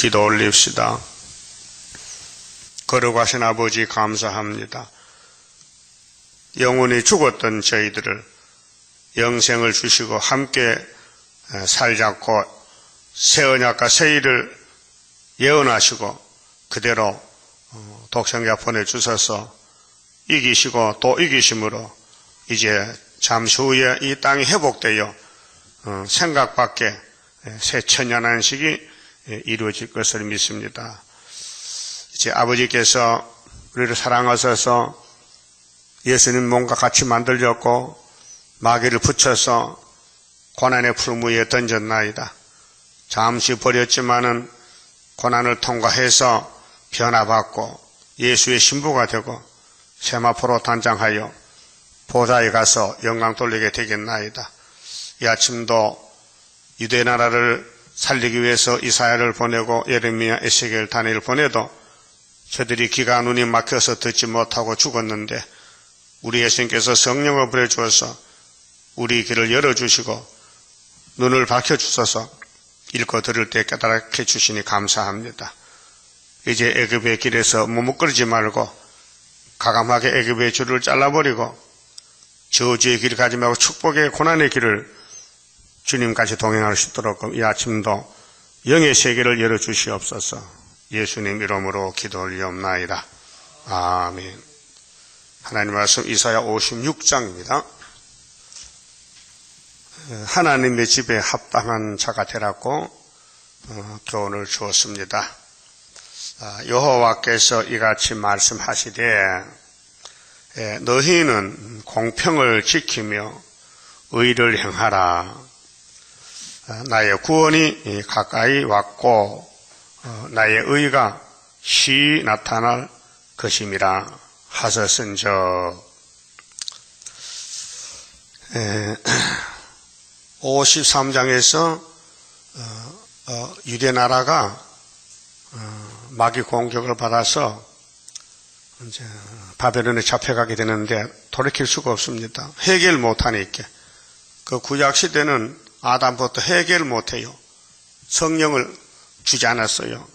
기도 올립시다. 거룩하신 아버지 감사합니다. 영원히 죽었던 저희들을 영생을 주시고 함께 살자고 새 언약과 새 일을 예언하시고 그대로 독생자 보내주셔서 이기시고 또 이기심으로 이제 잠시 후에 이 땅이 회복되어 생각 밖에 새 천년안식이 이루어질 것을 믿습니다. 이제 아버지께서 우리를 사랑하셔서 예수님 몸과 같이 만들었고 마귀를 붙여서 고난의 풀무에 던졌나이다. 잠시 버렸지만은 고난을 통과해서 변화받고 예수의 신부가 되고 세마포로 단장하여 보좌에 가서 영광 돌리게 되겠나이다. 이 아침도 유대 나라를 살리기 위해서 이사야를 보내고 예레미야, 에스겔, 다니엘을 보내도 저들이 귀가 눈이 막혀서 듣지 못하고 죽었는데 우리 예수님께서 성령을 보내주어서 우리 귀를 열어주시고 눈을 밝혀주셔서 읽고 들을 때 깨닫게 해주시니 감사합니다. 이제 애굽의 길에서 머뭇거리지 말고 가감하게 애굽의 줄을 잘라버리고 저주의 길을 가지 말고 축복의 고난의 길을 주님까지 동행할 수 있도록 이 아침도 영의 세계를 열어주시옵소서. 예수님 이름으로 기도 올리옵나이다. 아멘. 하나님 말씀 이사야 56장입니다. 하나님의 집에 합당한 자가 되라고 교훈을 주었습니다. 여호와께서 이같이 말씀하시되 너희는 공평을 지키며 의를 행하라. 나의 구원이 가까이 왔고 나의 의가 쉬이 나타날 것임이라 하셨은즉. 53장에서 유대 나라가 마귀 공격을 받아서 이제 바벨론에 잡혀가게 되는데 돌이킬 수가 없습니다. 해결 못하니까. 그 구약 시대는 아담부터 해결 못해요. 성령을 주지 않았어요.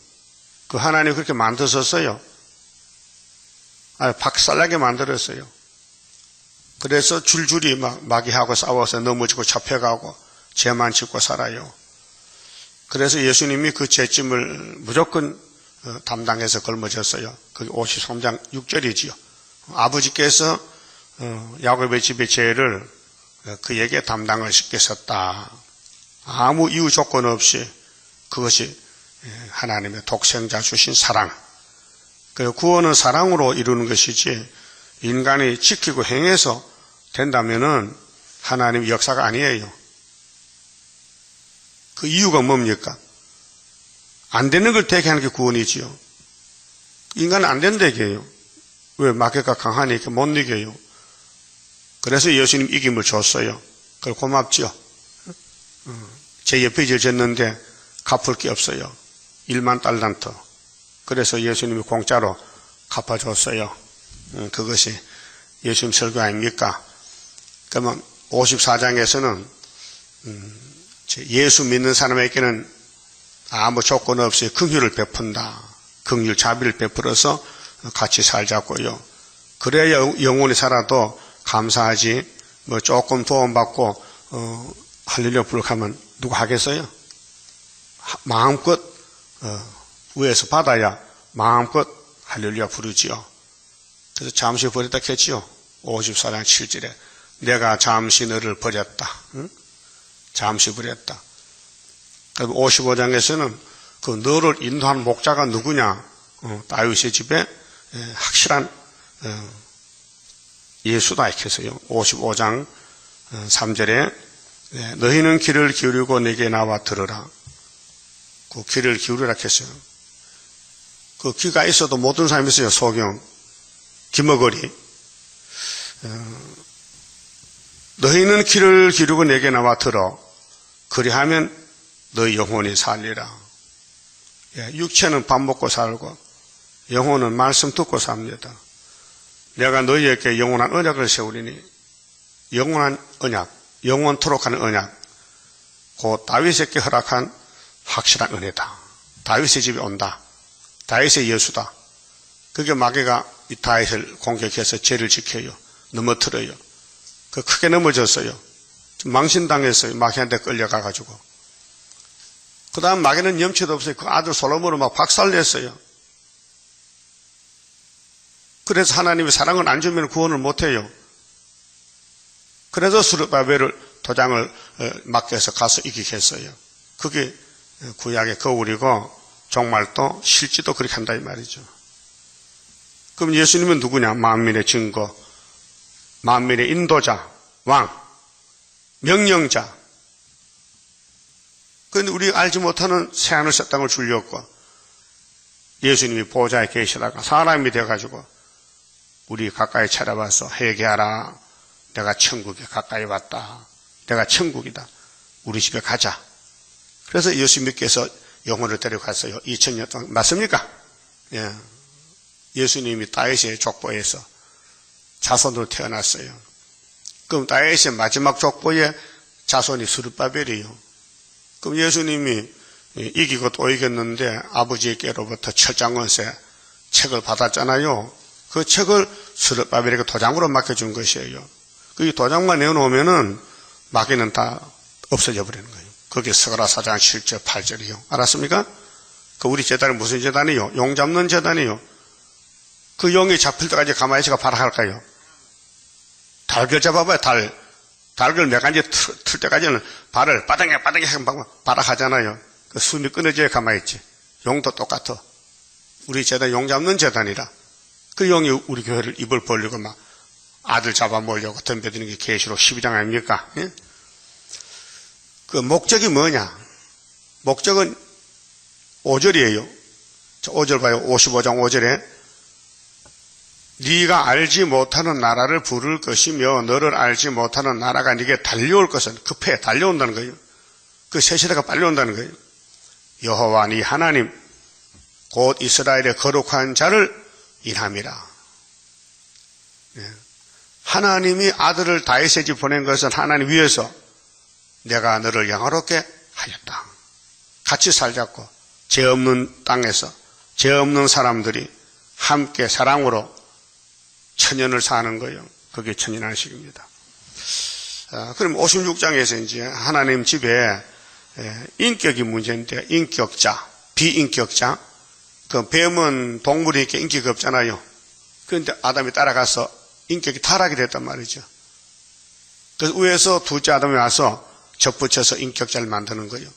그 하나님 그렇게 만드셨어요. 박살나게 만들었어요. 그래서 줄줄이 막 마귀하고 싸워서 넘어지고 잡혀가고 죄만 짓고 살아요. 그래서 예수님이 그 죄짐을 무조건 담당해서 걸머졌어요. 그게 53장 6절이지요. 아버지께서 야곱의 집의 죄를 그에게 담당을 시켰었다. 아무 이유 조건 없이 그것이 하나님의 독생자 주신 사랑. 구원은 사랑으로 이루는 것이지 인간이 지키고 행해서 된다면은 하나님 역사가 아니에요. 그 이유가 뭡니까? 안 되는 걸 되게 하는 게 구원이지요. 인간은 안 된다게요. 왜? 마귀가 강하니까 못 이겨요. 그래서 예수님 이김을 줬어요. 그걸 고맙죠. 제 옆에 졌는데 갚을 게 없어요. 1만 달란트. 그래서 예수님이 공짜로 갚아줬어요. 그것이 예수님 설교 아닙니까? 그러면 54장에서는 예수 믿는 사람에게는 아무 조건 없이 긍휼을 베푼다. 긍휼 자비를 베풀어서 같이 살자고요. 그래야 영원히 살아도 감사하지. 뭐 조금 도움받고 할렐루야 부르면 누가 하겠어요? 마음껏 위에서 받아야 마음껏 할렐루야 부르지요. 그래서 잠시 버렸다 했지요. 54장 7절에 내가 잠시 너를 버렸다. 응? 잠시 버렸다. 55장에서는 그 너를 인도한 목자가 누구냐? 다윗의 집에 확실한 예수다 이렇게 해서요. 55장 3절에 너희는 귀를 기울이고 내게 나와 들으라. 그 귀를 기울이라 했어요. 그 귀가 있어도 못 듣는 사람이 있어요. 소경, 기머거리. 너희는 귀를 기울이고 내게 나와 들어. 그리하면 너희 영혼이 살리라. 육체는 밥 먹고 살고 영혼은 말씀 듣고 삽니다. 내가 너희에게 영원한 언약을 세우리니 영원한 언약, 영원토록 하는 언약, 곧 다윗에게 허락한 확실한 은혜다. 다윗의 집에 온다. 다윗의 여수다. 그게 마귀가 이 다윗을 공격해서 죄를 지켜요. 넘어뜨려요. 그 크게 넘어졌어요. 망신당했어요. 마귀한테 끌려가가지고. 그 다음 마귀는 염치도 없어요. 그 아들 솔로몬을 막 박살냈어요. 그래서 하나님이 사랑을 안 주면 구원을 못해요. 그래서 스룹바벨을 도장을 맡겨서 가서 이기게 했어요. 그게 구약의 거울이고 정말 또 실제도 그렇게 한다 이 말이죠. 그럼 예수님은 누구냐? 만민의 증거, 만민의 인도자, 왕, 명령자. 그런데 우리가 알지 못하는 새하늘 새 땅을 주려고 예수님이 보좌에 계시다가 사람이 돼가지고 우리 가까이 찾아와서 회개하라. 내가 천국에 가까이 왔다. 내가 천국이다. 우리 집에 가자. 그래서 예수님께서 영혼을 데려갔어요. 2000년 동안. 맞습니까? 예. 예수님이 다윗의 족보에서 자손으로 태어났어요. 그럼 다윗의 마지막 족보의 자손이 스룹바벨이에요. 그럼 예수님이 이기고 또 이겼는데 아버지께로부터 철장원세 책을 받았잖아요. 그 책을 스룹바벨에게 도장으로 맡겨준 것이에요. 그 도장만 내놓으면은 마귀는 다 없어져 버리는 거예요. 그게 스가랴 4장 7절 8절이요. 알았습니까? 그 우리 재단이 무슨 재단이요? 용 잡는 재단이요. 그 용이 잡힐 때까지 가만히 있어가 발악할까요? 닭을 잡아봐요. 닭을 몇 가지 틀 때까지는 발을 바닥에 발악하잖아요. 그 숨이 끊어져야 가만히 있지. 용도 똑같아. 우리 재단 용 잡는 재단이라. 그 용이 우리 교회를 입을 벌리고 막 아들 잡아먹으려고 덤벼드는 게 계시록 12장 아닙니까? 예? 그 목적이 뭐냐? 목적은 5절이에요. 5절 봐요. 55장 5절에 네가 알지 못하는 나라를 부를 것이며 너를 알지 못하는 나라가 네게 달려올 것은 급해 달려온다는 거예요. 그 새 시대가 빨리 온다는 거예요. 여호와 네 하나님 곧 이스라엘의 거룩한 자를 인함이라. 네. 하나님이 아들을 다윗의 집 보낸 것은 하나님 위해서 내가 너를 영화롭게 하였다. 같이 살자고 죄 없는 땅에서 죄 없는 사람들이 함께 사랑으로 천년을 사는 거예요. 그게 천년안식입니다. 그럼 56장에서 이제 하나님 집에 인격이 문제인데 인격자, 비인격자. 그 뱀은 동물이 이렇게 인격이 없잖아요. 그런데 아담이 따라가서 인격이 타락이 됐단 말이죠. 그래서 위에서 둘째 아담이 와서 접붙여서 인격자를 만드는 거예요.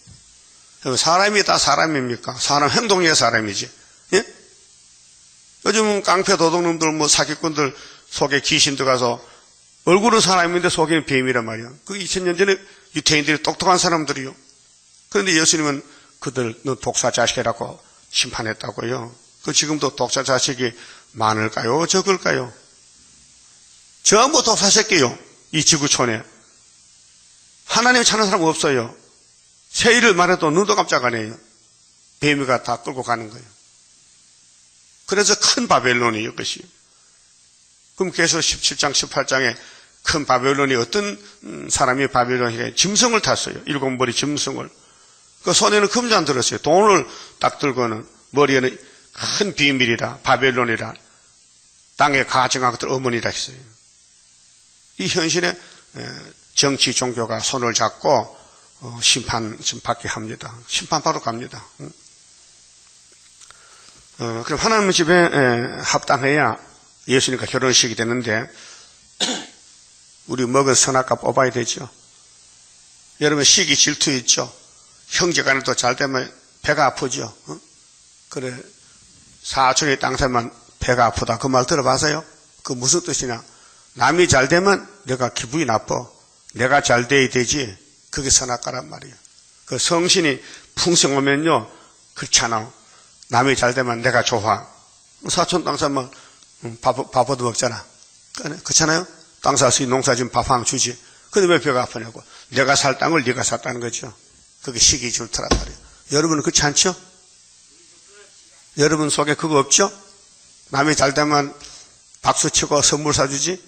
사람이 다 사람입니까? 사람 행동이 사람이지. 예? 요즘 깡패 도둑놈들 뭐 사기꾼들 속에 귀신 들어가서 얼굴은 사람인데 속에는 뱀이란 말이야. 그 2000년 전에 유태인들이 똑똑한 사람들이요. 그런데 예수님은 그들은 독사 자식이라고 심판했다고요. 그 지금도 독사 자식이 많을까요? 적을까요? 전부 독사 새끼요. 이 지구촌에. 하나님 찾는 사람 없어요. 새 일을 말해도 눈도 깜짝 안 해요. 뱀이가 다 끌고 가는 거예요. 그래서 큰 바벨론이 이것이. 그럼 계속 17장, 18장에 큰 바벨론이 어떤 사람이 바벨론에 짐승을 탔어요. 7머리 짐승을. 그 손에는 금잔 들었어요. 돈을 딱 들고는 머리에는 큰 비밀이라, 바벨론이라, 땅에 가증한 것들 어머니라 했어요. 이 현실에 정치, 종교가 손을 잡고 심판 좀 받게 합니다. 심판받으러 갑니다. 그럼 하나님 집에 합당해야 예수님과 결혼식이 되는데 우리 먹은 선악과 뽑아야 되죠. 여러분 시기 질투 있죠. 형제간에도 잘 되면 배가 아프죠. 그래 사촌이 땅 살면 배가 아프다. 그 말 들어봐서요. 그 무슨 뜻이냐. 남이 잘 되면 내가 기분이 나빠. 내가 잘 돼야 되지. 그게 선악과란 말이에요. 그 성신이 풍성하면요. 그렇잖아. 남이 잘 되면 내가 좋아. 사촌 땅 살면 밥 얻어 먹잖아. 그렇잖아요. 땅 사서 농사 지면 밥 하나 주지. 근데 왜 배가 아프냐고. 내가 살 땅을 네가 샀다는 거죠. 그게 시기 질투란 말이에요. 여러분은 그렇지 않죠? 여러분 속에 그거 없죠? 남이 잘 되면 박수 치고 선물 사주지?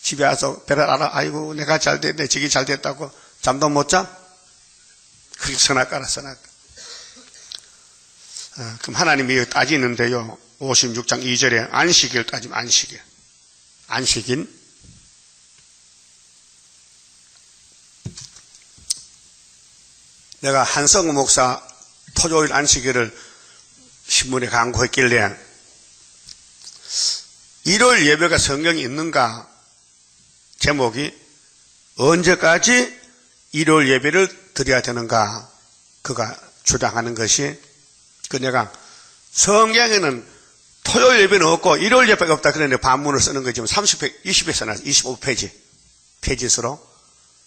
집에 와서 배를 알아. 아이고 내가 잘 됐네. 저기 잘 됐다고 잠도 못 자? 그게 선악과라 선악과. 그럼 하나님이 따지는데요. 56장 2절에 안식일 따지면 안식일. 안식일. 내가 한성우 목사 토요일 안식일을 신문에 광고했길래 일요일 예배가 성경에 있는가? 제목이 언제까지 일요일 예배를 드려야 되는가? 그가 주장하는 것이 내가 성경에는 토요일 예배는 없고 일요일 예배가 없다 그랬는데 반문을 쓰는 거 지금 20페이지 나왔어요. 25페이지 수로.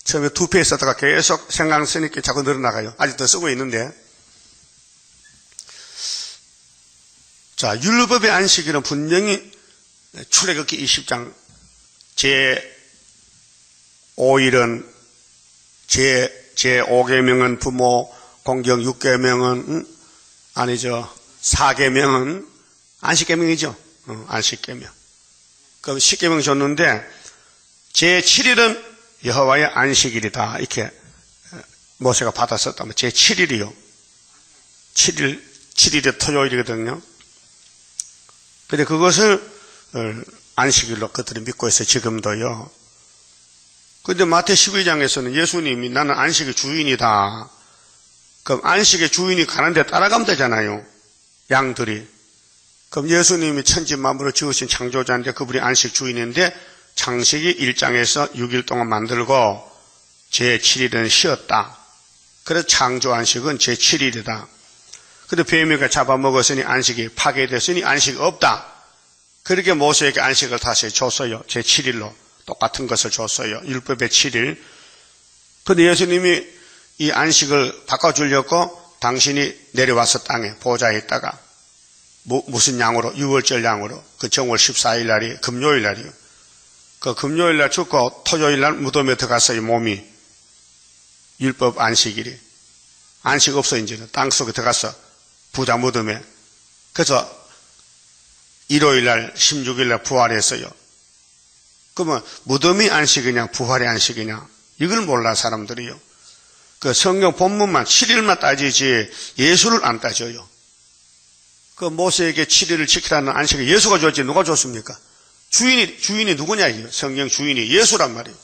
처음에 2페이지 썼다가 계속 생각 쓰니까 자꾸 늘어나가요. 아직도 쓰고 있는데. 자, 율법의 안식일은 분명히 출애굽기 20장 제5일은 제5계명은 부모 공경 6계명은 아니죠. 4계명은 안식계명이죠. 안식계명. 그럼 10계명 줬는데 제7일은 여호와의 안식일이다. 이렇게 모세가 받았었다면 제7일이요. 7일이 토요일이거든요. 근데 그것을 안식일로 그들이 믿고 있어요. 지금도요. 근데 마태 12장에서는 예수님이 나는 안식의 주인이다. 그럼 안식의 주인이 가는 데 따라가면 되잖아요. 양들이. 그럼 예수님이 천지만물을 지으신 창조자인데 그분이 안식 주인인데 창세기 1장에서 6일 동안 만들고 제7일은 쉬었다. 그래서 창조 안식은 제7일이다. 근데 뱀이가 잡아먹었으니 안식이 파괴됐으니 안식이 없다. 그렇게 모세에게 안식을 다시 줬어요. 제7일로 똑같은 것을 줬어요. 율법의 7일. 근데 예수님이 이 안식을 바꿔주려고 당신이 내려와서 땅에 보좌에 있다가 무슨 양으로? 6월절 양으로. 그 정월 14일 날이 금요일 날이요. 그 금요일 날 죽고 토요일 날 무덤에 들어갔어요. 몸이. 율법 안식일이. 안식 없어 이제는. 땅속에 들어갔어. 부자 무덤에. 그래서 일요일 날 16일 날 부활했어요. 그러면 무덤이 안식이냐 부활이 안식이냐 이걸 몰라 사람들이요. 그 성경 본문만 7일만 따지지 예수를 안 따져요. 그 모세에게 7일을 지키라는 안식을 예수가 줬지 누가 줬습니까? 주인이 누구냐 이요. 성경 주인이 예수란 말이에요.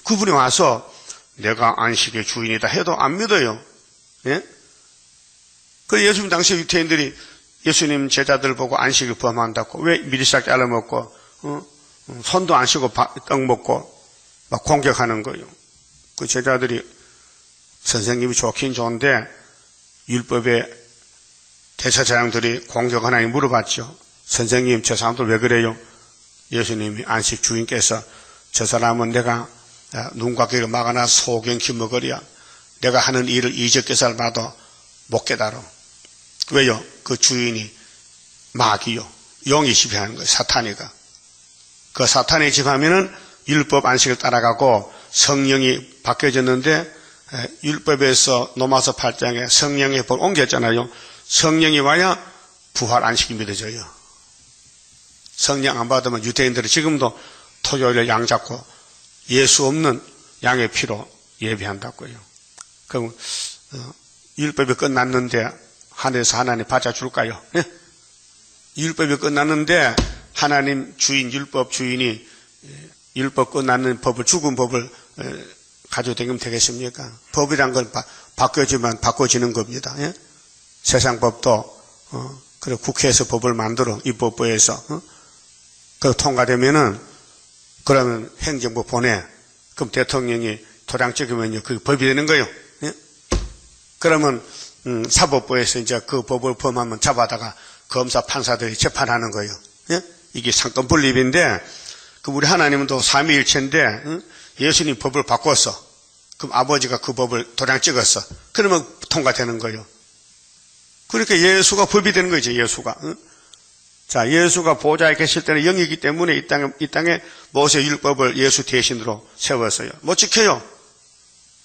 그분이 와서 내가 안식의 주인이다 해도 안 믿어요. 예? 그 예수님 당시 유태인들이 예수님 제자들 보고 안식을 범한다고 왜 미리싹 잘라먹고 손도 안 씻고 떡 먹고 막 공격하는 거예요. 그 제자들이 선생님이 좋긴 좋은데 율법의 대제사장들이 공격하나니 물어봤죠. 선생님 저 사람들 왜 그래요? 예수님이 안식 주인께서 저 사람은 내가 눈과 귀를 막아놔 소경키 먹으랴 내가 하는 일을 이적개살 봐도 못 깨달아. 왜요? 그 주인이 마귀요. 영이 지배하는 거예요. 사탄이가. 그 사탄이 지배하면은 율법 안식을 따라가고 성령이 바뀌어졌는데 율법에서 로마서 8장에 성령의 법 옮겼잖아요. 성령이 와야 부활 안식이 믿어져요. 성령 안 받으면 유대인들이 지금도 토요일에 양 잡고 예수 없는 양의 피로 예배한다고요. 그럼 율법이 끝났는데 하늘에서 하나님 받아줄까요? 예? 율법이 끝났는데 하나님 주인 율법 주인이 율법 끝나는 법을 죽은 법을 가지고 다니면 되겠습니까? 법이란 건 바뀌어지면 바꿔지는 겁니다. 예? 세상 법도 그리고 국회에서 법을 만들어 입법부에서 그 통과되면은 그러면 행정부 보내. 그럼 대통령이 도장 찍으면요 그게 법이 되는 거예요. 예? 그러면 사법부에서 이제 그 법을 범하면 잡아다가 검사 판사들이 재판하는 거예요. 예? 이게 상권 분립인데 그 우리 하나님은 또 삼위일체인데 예수님 법을 바꿨어. 그럼 아버지가 그 법을 도장 찍었어. 그러면 통과되는 거예요. 그러니까 예수가 법이 되는 거죠. 예수가. 자, 예수가 보좌에 계실 때는 영이기 때문에 이 땅에 모세 율법을 예수 대신으로 세웠어요. 못 지켜요.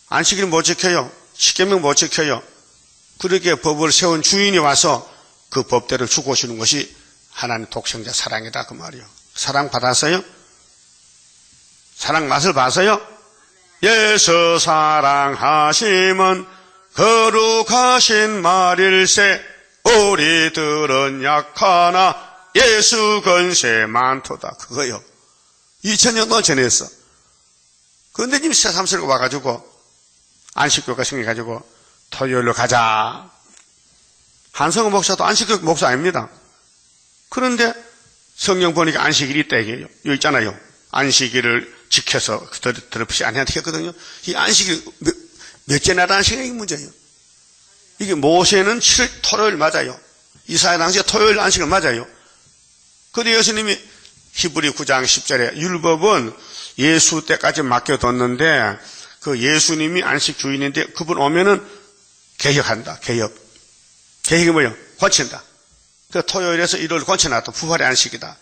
안식일 못 지켜요. 십계명 못 지켜요. 그렇게 법을 세운 주인이 와서 그 법대로 죽어주는 것이 하나님 독생자 사랑이다 그 말이요. 사랑 받았어요? 사랑 맛을 봤어요? 예수 사랑하심은 거룩하신 말일세 우리들은 약하나 예수 건세 많도다. 그거요. 2000년 동안 전했어. 그런데 지금 새삼스럽게 와가지고 안식교가 생겨가지고 토요일로 가자. 한성호 목사도 안식교 목사 아닙니다. 그런데 성경 보니까 안식일이 있다 얘기해요. 여기 있잖아요. 안식일을 지켜서 더럽이 아내한테 했거든요. 이 안식일 몇째 나라 안식일이 문제예요. 이게 모세는 7일 토요일 맞아요. 이사야 당시에 토요일 안식일 맞아요. 그런데 예수님이 히브리 9장 10절에 율법은 예수 때까지 맡겨뒀는데 그 예수님이 안식 주인인데 그분 오면은 개혁한다. 개혁이 뭐예요? 고친다. 그 토요일에서 일요일 고쳐놨다. 부활의 안식이다.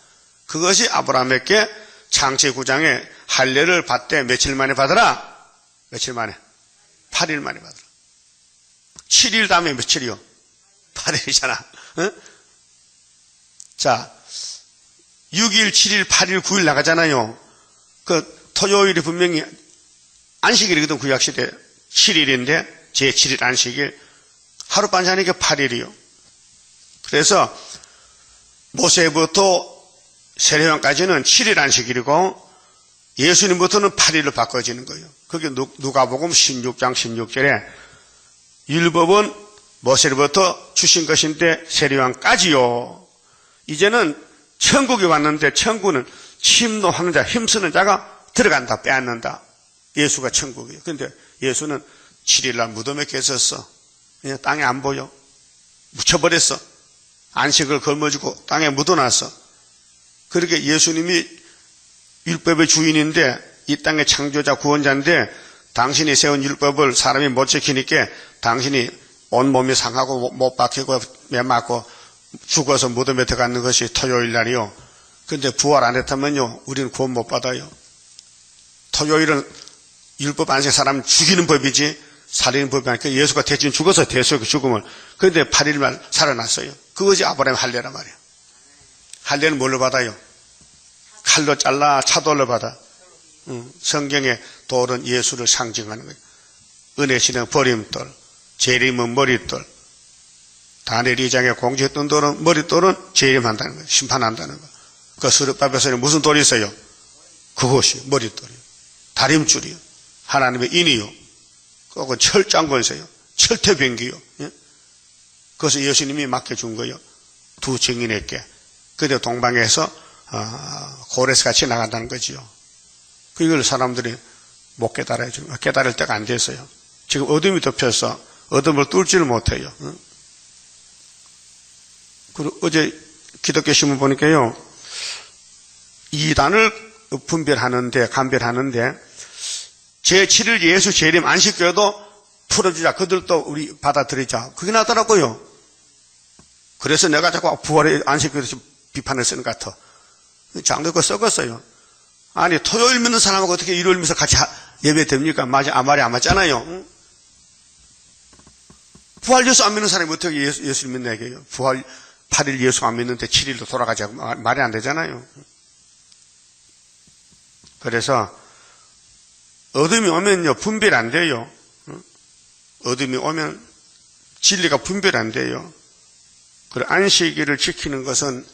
그것이 아브라함에게 창세 9장에 할례를 받되 며칠 만에 받으라? 며칠 만에? 8일 만에 받으라. 7일 다음에 며칠이요? 8일이잖아. 응? 자, 6일, 7일, 8일, 9일 나가잖아요. 그 토요일이 분명히 안식일이거든. 구약시대 7일인데 제7일 안식일. 하룻밤자니까 8일이요. 그래서 모세부터 세례요한까지는 7일 안식일이고 예수님부터는 8일로 바꿔지는 거예요. 그게 누가복음 16장 16절에 율법은 모세로부터 주신 것인데 세례요한까지요. 이제는 천국에 왔는데 천국은 침노하는 자, 힘쓰는 자가 들어간다, 빼앗는다. 예수가 천국이에요. 그런데 예수는 7일날 무덤에 계셨어. 그냥 땅에 안 보여. 묻혀버렸어. 안식을 걸머쥐고 땅에 묻어놨어. 그렇게 예수님이 율법의 주인인데 이 땅의 창조자 구원자인데 당신이 세운 율법을 사람이 못 지키니까 당신이 온몸이 상하고 못 박히고 매 맞고 죽어서 무덤에 들어가는 것이 토요일 날이요. 그런데 부활 안 했다면요 우리는 구원 못 받아요. 토요일은 율법 안식 사람 죽이는 법이지 살리는 법이 아니니까 예수가 대신 죽어서 대수의 죽음을. 그런데 8일만 살아났어요. 그것이 아브라함 할례란 말이에요. 할례는 뭘로 받아요? 칼로 잘라 차돌로 받아. 성경의 돌은 예수를 상징하는 거예요. 은혜시는 버림돌, 재림은 머릿돌. 다니엘 2장에 공지했던 돌은 머릿돌은 재림한다는 거예요. 심판한다는 거예요. 그 스룹밥에서는 무슨 돌이 있어요? 그것이 머릿돌이에요. 다림줄이요. 하나님의 인이요. 그건 철장권세요. 철퇴병기요. 예? 그것을 예수님이 맡겨준 거예요. 두 증인에게. 그때 동방에서 고레스 같이 나간다는 거지요. 그걸 사람들이 못 깨달아요. 깨달을 때가 안 됐어요. 지금 어둠이 덮여서 어둠을 뚫지를 못해요. 그리고 어제 기독교 신문 보니까요. 이단을 분별하는데 감별하는데 제7일 예수 재림 안식교도 풀어주자. 그들도 우리 받아들이자. 그게 나더라고요. 그래서 내가 자꾸 부활의 안식교에서 비판을 쓰는 것 같아. 장로가 썩었어요. 아니 토요일 믿는 사람하고 어떻게 일요일 믿어서 같이 예배 됩니까? 말이 안 맞잖아요. 부활 예수 안 믿는 사람이 어떻게 예수를 믿나 얘기해요. 부활 8일 예수 안 믿는데 7일도 돌아가자고 말이 안 되잖아요. 그래서 어둠이 오면요 분별 안 돼요. 어둠이 오면 진리가 분별 안 돼요. 그리고 안식일을 지키는 것은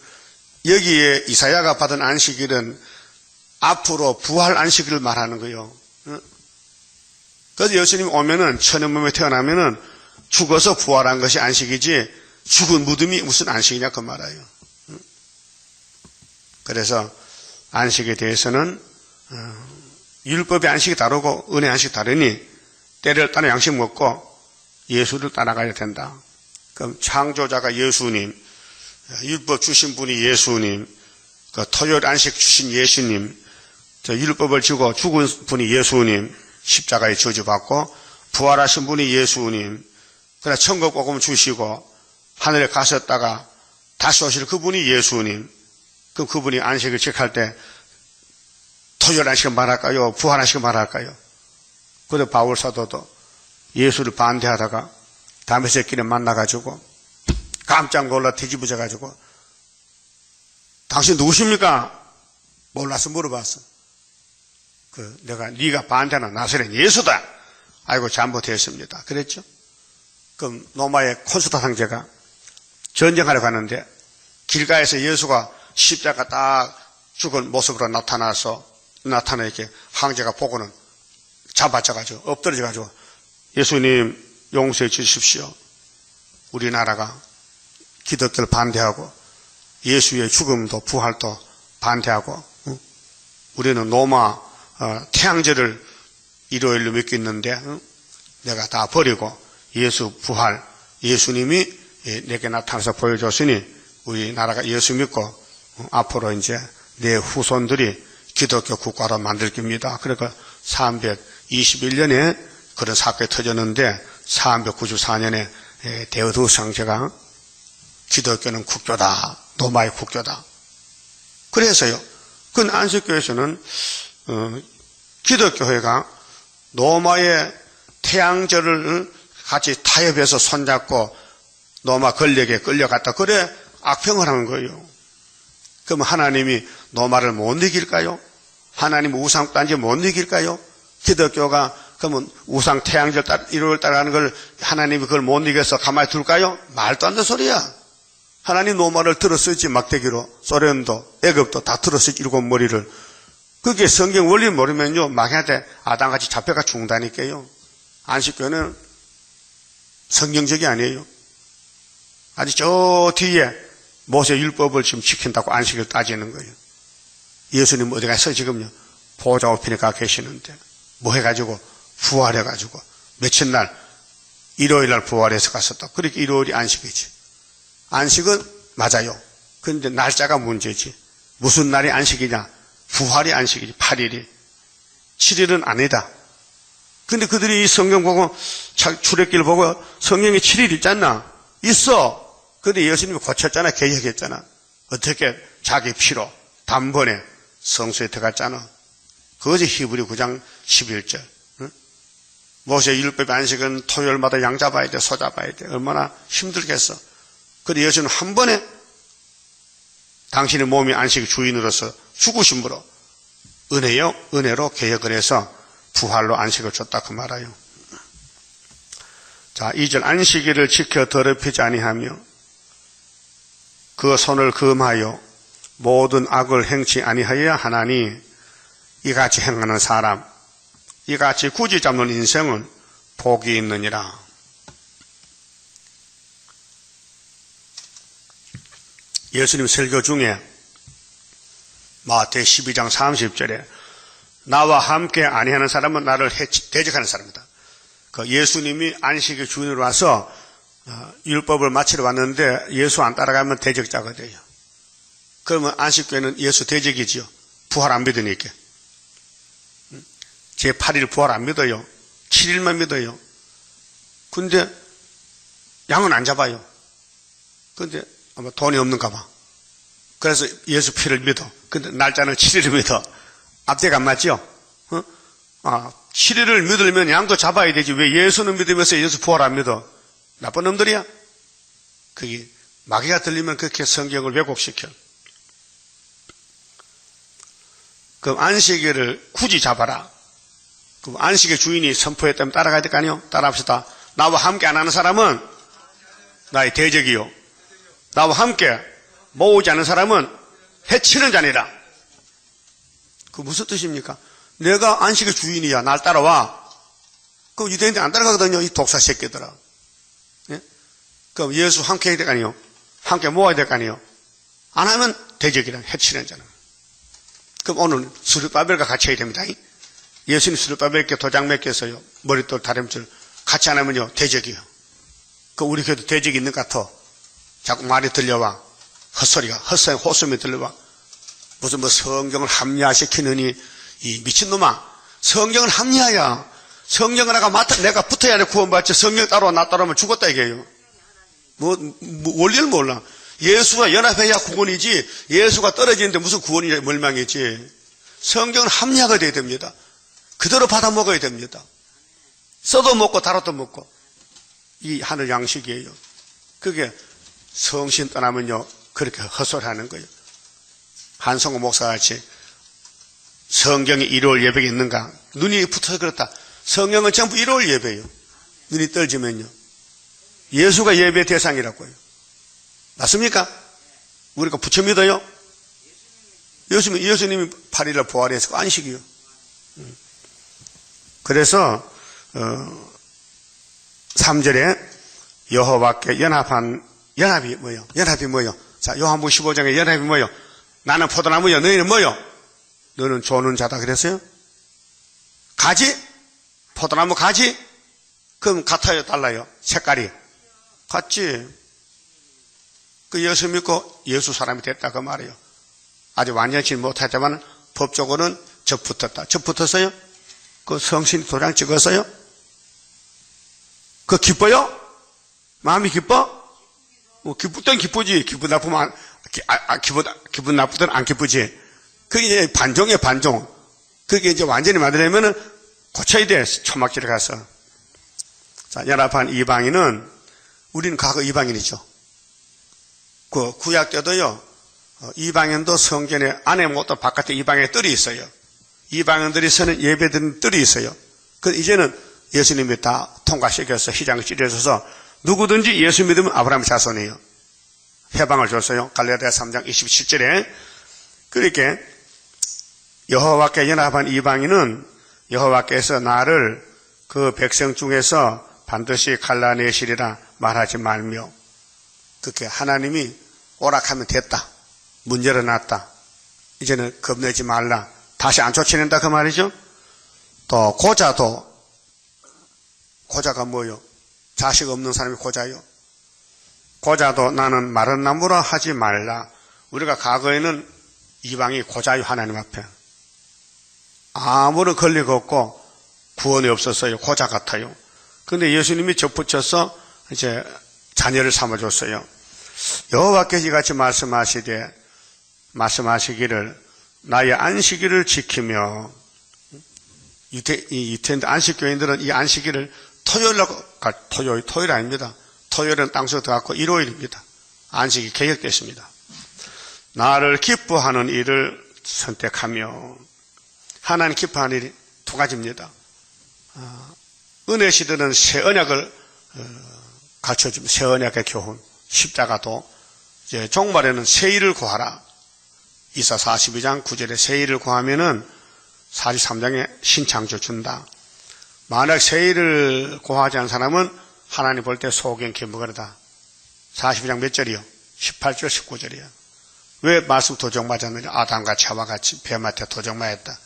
여기에 이사야가 받은 안식일은 앞으로 부활 안식일을 말하는 거예요. 그래서 예수님이 오면은 천연 몸에 태어나면은 죽어서 부활한 것이 안식이지 죽은 무덤이 무슨 안식이냐 그 말이에요. 그래서 안식에 대해서는 율법의 안식이 다르고 은혜 안식이 다르니 때를 따라 양식 먹고 예수를 따라가야 된다. 그럼 창조자가 예수님, 율법 주신 분이 예수님, 그 토요일 안식 주신 예수님, 율법을 지고 죽은 분이 예수님, 십자가에 저주받고 부활하신 분이 예수님, 그러나 천국 복음 주시고 하늘에 가셨다가 다시 오실 그분이 예수님. 그럼 그분이 안식을 지킬 때 토요일 안식을 말할까요? 부활 안식을 말할까요? 그래서 바울 사도도 예수를 반대하다가 다메섹길에 만나가지고 깜짝 놀라 뒤집어져가지고 당신 누구십니까? 몰라서 물어봤어. 네가 반대하는 나사렛 예수다. 아이고 잘못했습니다. 그랬죠? 그 로마의 콘스타 황제가 전쟁하러 가는데 길가에서 예수가 십자가 딱 죽은 모습으로 나타나 이렇게 황제가 보고는 잡아져가지고 엎드려져가지고 예수님 용서해 주십시오. 우리나라가 기독교를 반대하고 예수의 죽음도 부활도 반대하고 우리는 로마 태양절을 일요일로 믿고 있는데 내가 다 버리고 예수 부활 예수님이 내게 나타나서 보여줬으니 우리나라가 예수 믿고 앞으로 이제 내 후손들이 기독교 국가로 만들 겁니다. 그러니까 321년에 그런 사건이 터졌는데 394년에 데오도스 황제가 기독교는 국교다. 로마의 국교다. 그래서요. 그 안식교에서는 기독교회가 로마의 태양절을 같이 타협해서 손잡고 로마 권력에 끌려갔다. 그래 악평을 하는 거예요. 그럼 하나님이 로마를 못 이길까요? 하나님 우상단지 못 이길까요? 기독교가 그러면 우상 태양절 일요일 따라가는 걸 하나님이 그걸 못 이겨서 가만히 둘까요? 말도 안 되는 소리야. 하나님 로마를 들었었지. 막대기로 소련도 애굽도 다 들었었지. 일곱 머리를. 그게 성경 원리 모르면요 마귀한테 아담같이 잡혀가 죽는다니까요. 안식교는 성경적이 아니에요. 아직 저 뒤에 모세 율법을 지금 지킨다고 안식을 따지는 거예요. 예수님 어디 가서 지금요 보좌 우편에 가 계시는데 뭐 해가지고 부활해가지고 며칠 날 일요일 날 부활해서 갔었다. 그렇게 일요일이 안식이지. 안식은 맞아요. 그런데 날짜가 문제지. 무슨 날이 안식이냐? 부활이 안식이지. 8일이. 7일은 아니다. 근데 그들이 이 성경 보고 출애굽기를 보고 성경에 7일 있잖아. 있어. 근데 예수님이 고쳤잖아. 개혁했잖아. 어떻게 자기 피로 단번에 성소에 들어갔잖아. 그것이 히브리 9장 11절. 응? 모세 율법의 안식은 토요일마다 양 잡아야 돼. 소 잡아야 돼. 얼마나 힘들겠어. 근데 예수는 한 번에 당신의 몸이 안식의 주인으로서 죽으심으로 은혜로 개혁을 해서 부활로 안식을 줬다 그 말아요. 자, 2절 안식일을 지켜 더럽히지 아니하며 그 손을 금하여 모든 악을 행치 아니하여야 하나니 이같이 행하는 사람 이같이 굳이 잡는 인생은 복이 있느니라. 예수님 설교 중에 마태 12장 30절에 나와 함께 아니하는 사람은 나를 대적하는 사람이다. 그 예수님이 안식의 주인으로 와서 율법을 마치러 왔는데 예수 안 따라가면 대적자가 돼요. 그러면 안식교회는 예수 대적이지요. 부활 안 믿으니까. 제8일 부활 안 믿어요. 7일만 믿어요. 근데 양은 안 잡아요. 근데 아마 돈이 없는가 봐. 그래서 예수 피를 믿어. 근데 날짜는 7일을 믿어. 앞뒤가 안 맞죠? 7일을 믿으려면 양도 잡아야 되지. 왜 예수는 믿으면서 예수 부활 안 믿어? 나쁜 놈들이야? 그게 마귀가 들리면 그렇게 성경을 왜곡시켜. 그럼 안식일을 굳이 잡아라. 그럼 안식의 주인이 선포했다면 따라가야 될 거 아니요? 따라합시다. 나와 함께 안 하는 사람은 나의 대적이요. 나와 함께 모으지 않는 사람은 해치는 자니라. 그 무슨 뜻입니까? 내가 안식의 주인이야. 날 따라와. 그럼 유대인들 안 따라가거든요. 이 독사 새끼들아. 예? 그럼 예수 함께 해야 될 거 아니요? 함께 모아야 될 거 아니요? 안 하면 대적이란 해치는 자는. 그럼 오늘 스룹바벨과 같이 해야 됩니다. 예수님 스룹바벨께 도장 몇 개 써요. 머릿돌 다림줄 같이 안 하면요 대적이요. 그 우리 교회도 대적이 있는 것 같아. 자꾸 말이 들려와. 헛소리가 헛소리 호소음이 들려와. 무슨 뭐 성경을 합리화시키느니 이 미친놈아. 성경을 합리화야. 성경을 내가 붙어야 돼 구원받지. 성경 따라와 나 따라오면 죽었다 이게요. 뭐 원리를 몰라. 예수와 연합해야 구원이지 예수가 떨어지는데 무슨 구원이 멸망이지. 성경은 합리화가 돼야 됩니다. 그대로 받아 먹어야 됩니다. 써도 먹고 달아도 먹고. 이 하늘 양식이에요. 그게 성신 떠나면요 그렇게 헛소리하는 거예요. 한성호 목사같이 성경이 일요일 예배가 있는가? 눈이 붙어서 그렇다. 성경은 전부 일요일 예배예요. 눈이 떨어지면요. 예수가 예배 대상이라고요. 맞습니까? 우리가 부처 믿어요? 예수님이 8일날 부활해서 그 안식이요. 그래서 3절에 여호와께 연합이 뭐요? 연합이 뭐요? 자, 요한복음 15장에 연합이 뭐요? 나는 포도나무요, 너희는 뭐요? 너는 조는 자다 그랬어요? 가지? 포도나무 가지? 그럼 같아요, 달라요? 색깔이 같지. 그 예수 믿고 예수 사람이 됐다 그 말이에요. 아직 완전치 못했지만 법적으로는 접 붙었다. 접 붙었어요? 그 성신 도장 찍었어요? 그 기뻐요? 마음이 기뻐? 기쁠 땐 기쁘지. 기분 나쁘면 기분 나쁘든 안 기쁘지. 그게 이제 반종이에요, 반종. 그게 이제 완전히 만들려면은 고쳐야 돼, 초막절에 가서. 자, 연합한 이방인은, 우리는 과거 이방인이죠. 그 구약 때도요, 이방인도 성전에 안에 못도 바깥에 이방인의 뜰이 있어요. 이방인들이 서는 예배드리는 뜰이 있어요. 그 이제는 예수님이 다 통과시켜서 휘장을 찢어줘서 누구든지 예수 믿으면 아브라함의 자손이에요. 해방을 줬어요. 갈라디아 3장 27절에. 그렇게 여호와께 연합한 이방인은 여호와께서 나를 그 백성 중에서 반드시 갈라내시리라 말하지 말며, 그렇게 하나님이 오락하면 됐다. 문 열어놨다. 이제는 겁내지 말라. 다시 안 쫓아낸다 그 말이죠. 또 고자가 뭐요? 자식 없는 사람이 고자요. 고자도 나는 마른 나무라 하지 말라. 우리가 과거에는 이방이 고자요, 하나님 앞에. 아무런 권리가 없고 구원이 없었어요. 고자 같아요. 그런데 예수님이 접붙여서 이제 자녀를 삼아줬어요. 여호와께서 이같이 말씀하시기를 나의 안식일을 지키며, 유태인들 안식교인들은 이 안식일을 토요일 아닙니다. 토요일은 땅속에 들어갔고 일요일입니다. 안식이 개혁됐습니다. 나를 기뻐하는 일을 선택하며, 하나님 기뻐하는 일이 두 가지입니다. 은혜 시대는 새 언약을 가르쳐줍니다. 새 언약의 교훈, 십자가도. 이제 종말에는 새 일을 구하라. 이사 42장 9절에 새 일을 구하면은 43장에 신창조 준다. 만약 새 일을 구하지 않은 사람은 하나님 볼 때 소경 기무거리다. 42장 몇 절이요? 18절 19절이요. 왜 말씀 도적 맞았느냐? 아담과 차와 같이 뱀한테 도적 맞았다.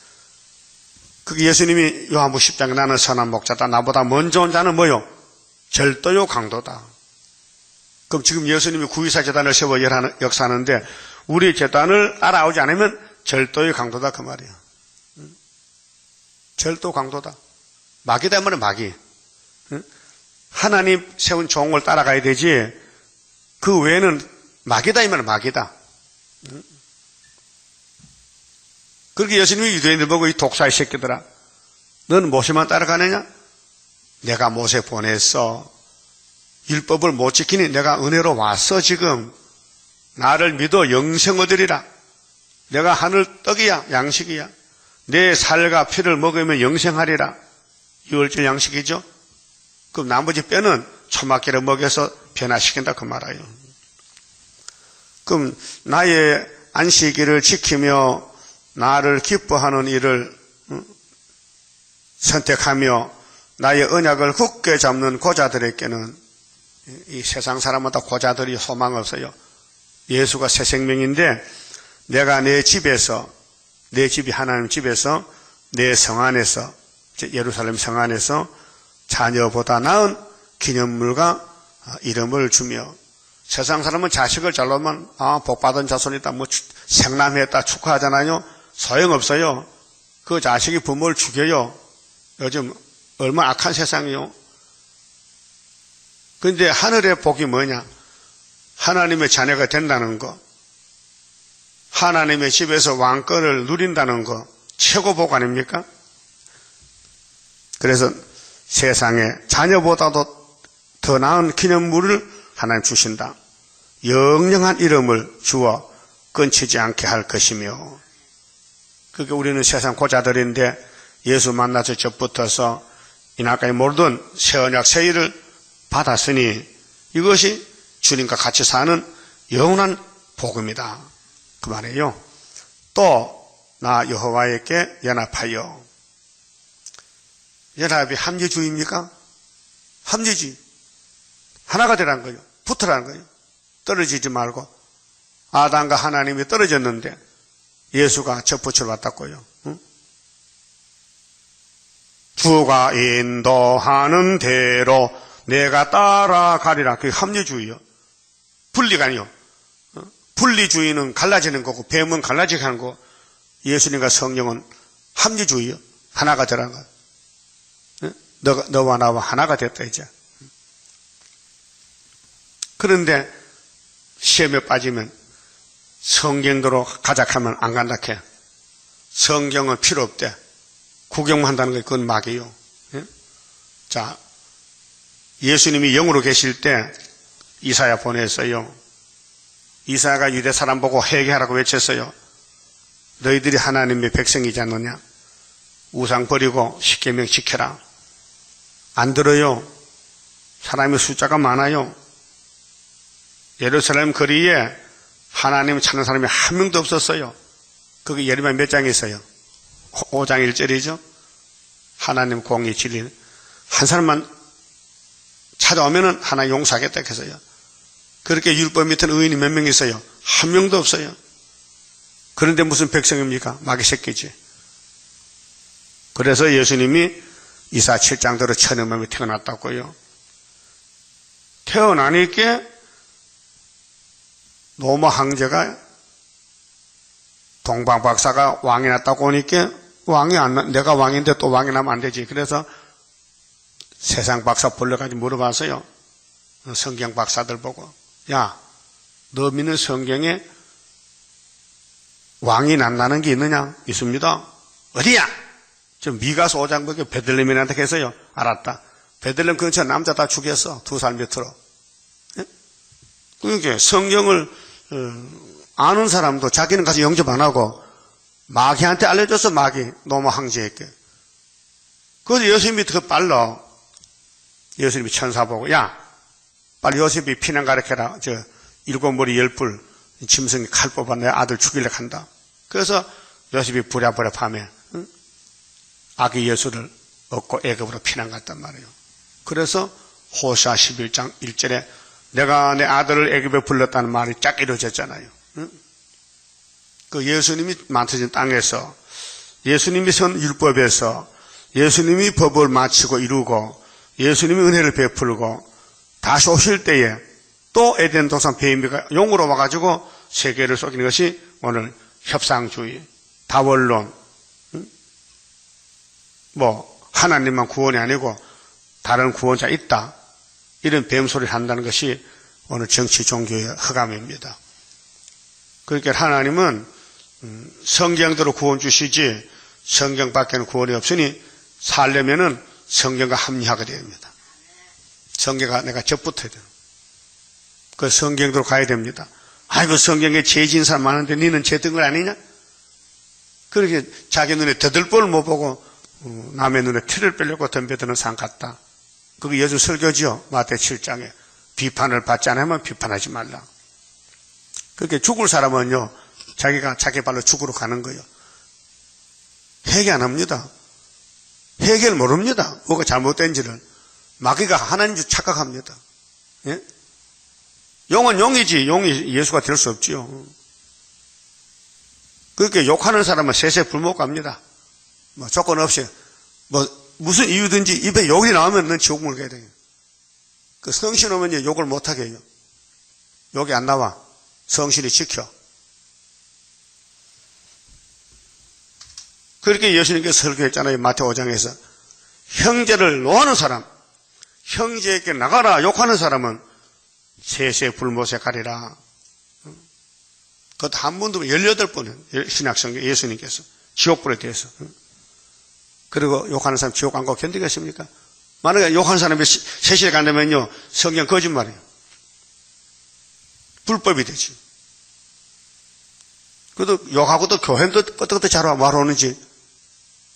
그게 예수님이 요한복음 10장에 나는 선한 목자다. 나보다 먼저 온 자는 뭐요? 절도요 강도다. 그럼 지금 예수님이 구의사 제단을 세워 역사하는데 우리 제단을 알아오지 않으면 절도의 강도다 그 말이에요. 절도 강도다. 마귀다 말은 마귀. 하나님 세운 종을 따라가야 되지, 그 외에는 마귀다 이 말은 마귀다. 그렇게 예수님이 유대인들 보고 이 독사의 새끼들아, 너는 모세만 따라가느냐? 내가 모세 보냈어. 율법을 못 지키니 내가 은혜로 왔어. 지금 나를 믿어 영생 얻으리라. 내가 하늘 떡이야, 양식이야. 내 살과 피를 먹으면 영생하리라. 유월절 양식이죠. 그럼 나머지 뼈는 초막기를 먹여서 변화시킨다 그 말이에요. 그럼 나의 안식일을 지키며 나를 기뻐하는 일을 선택하며 나의 언약을 굳게 잡는 고자들에게는, 이 세상 사람마다 고자들이 소망 없어요. 예수가 새 생명인데, 내가 내 집에서, 내 집이 하나님 집에서, 내 성 안에서, 예루살렘 성 안에서 자녀보다 나은 기념물과 이름을 주며, 세상 사람은 자식을 잘 놓으면 복받은 자손이다, 뭐 생남했다 축하하잖아요. 소용없어요. 그 자식이 부모를 죽여요. 요즘 얼마나 악한 세상이요. 그런데 하늘의 복이 뭐냐? 하나님의 자녀가 된다는 거, 하나님의 집에서 왕권을 누린다는 거, 최고 복 아닙니까? 그래서 세상에 자녀보다도 더 나은 기념물을 하나님 주신다. 영영한 이름을 주어 끊치지 않게 할 것이며, 그게 우리는 세상 고자들인데 예수 만나서 접붙어서 이날까지 모르던 새 언약 새 일을 받았으니 이것이 주님과 같이 사는 영원한 복음이다. 그 말이에요. 또 나 여호와에게 연합하여. 연합이 합리주의입니까? 합리주의. 하나가 되라는 거예요. 붙으라는 거예요. 떨어지지 말고. 아담과 하나님이 떨어졌는데 예수가 접붙여 왔다고요. 응? 주가 인도하는 대로 내가 따라가리라. 그게 합리주의요. 분리가 아니요. 분리주의는 갈라지는 거고 뱀은 갈라지게 하는 거고 예수님과 성령은 합리주의요. 하나가 되라는 거예요. 너와 나와 하나가 됐다 이제. 그런데 시험에 빠지면 성경대로 가자 하면 안 간다 해. 성경은 필요 없대. 구경만 한다는 게 그건 막이에요. 자, 예수님이 영으로 계실 때 이사야 보냈어요. 이사야가 유대 사람 보고 회개하라고 외쳤어요. 너희들이 하나님의 백성이지 않느냐? 우상 버리고 십계명 지켜라. 안 들어요. 사람의 숫자가 많아요. 예루살렘 거리에 하나님 찾는 사람이 한 명도 없었어요. 그게 예레미야 몇 장에 있어요? 5장 1절이죠. 하나님 공의 진리. 한 사람만 찾아오면은 하나 용서하겠다 했어요. 그렇게 율법 밑에는 의인이 몇 명 있어요? 한 명도 없어요. 그런데 무슨 백성입니까? 마귀 새끼지. 그래서 예수님이 이사 7장대로 천의 몸에 태어났다고요. 태어나니까 로마 황제가 동방박사가 왕이 났다고 하니까 내가 왕인데 또 왕이 나면 안 되지. 그래서 세상 박사 불러가지고 물어봤어요. 성경 박사들 보고. 야, 너 믿는 성경에 왕이 난다는 게 있느냐? 있습니다. 어디야? 저 미가서 5장 보기 베들레헴이란다 했어요. 알았다. 베들레헴 근처 남자 다 죽였어. 2살 밑으로. 그러니까 성경을 아는 사람도 자기는 가서 영접 안 하고 마귀한테 알려줘서 마귀 노마 황제에게. 그래서 예수님이 더 빨라. 예수님이 천사 보고 야 빨리 요셉이 피난 가르쳐라. 저 7머리 10불 짐승이 칼 뽑아 내 아들 죽이려고 한다. 그래서 요셉이 부랴부랴 밤에 아기 예수를 얻고 애굽으로 피난 갔단 말이에요. 그래서 호시아 11장 1절에 내가 내 아들을 애굽에 불렀다는 말이 쫙 이루어졌잖아요. 그 예수님이 만드신 땅에서 예수님이 선 율법에서 예수님이 법을 마치고 이루고 예수님이 은혜를 베풀고 다시 오실 때에 또 에덴 동산 뱀이가 용으로 와가지고 세계를 속이는 것이 오늘 협상주의, 다원론, 하나님만 구원이 아니고 다른 구원자 있다. 이런 뱀소리를 한다는 것이 오늘 정치 종교의 흑암입니다. 그러니까 하나님은 성경대로 구원 주시지 성경 밖에는 구원이 없으니 살려면은 성경과 합리화가 됩니다. 성경과 내가 접붙어야 돼요. 그 성경대로 가야 됩니다. 아이고 성경에 죄 지은 사람 많은데 너는 죄 든 거 아니냐? 그렇게 자기 눈에 더들보를 못 보고 남의 눈에 티를 빼려고 덤벼드는 상 같다. 그게 예수 설교지요. 마태 7장에 비판을 받지 않으면 비판하지 말라. 그렇게 죽을 사람은요 자기가 자기 발로 죽으러 가는 거예요. 회개 안 합니다. 회개를 모릅니다. 뭐가 잘못된지를. 마귀가 하나님 줄 착각합니다. 예? 용은 용이지 용이 예수가 될 수 없지요. 그렇게 욕하는 사람은 세세불목 갑니다. 조건 없이 무슨 이유든지 입에 욕이 나오면 넌 지옥 물게 돼요. 그 성신 오면 욕을 못하게 해요. 욕이 안 나와. 성신이 지켜. 그렇게 예수님께서 설교했잖아요. 마태 5장에서 형제를 노하는 사람, 형제에게 나가라 욕하는 사람은 세세불못에 가리라. 그것도 한 번도 18번은 신약성경 예수님께서 지옥불에 대해서. 그리고 욕하는 사람 지옥 안 가고 견디겠습니까? 만약에 욕하는 사람이 세실에 간다면요 성경 거짓말이에요. 불법이 되지. 그래도 욕하고 또 교회도 어떻게 잘 말하는지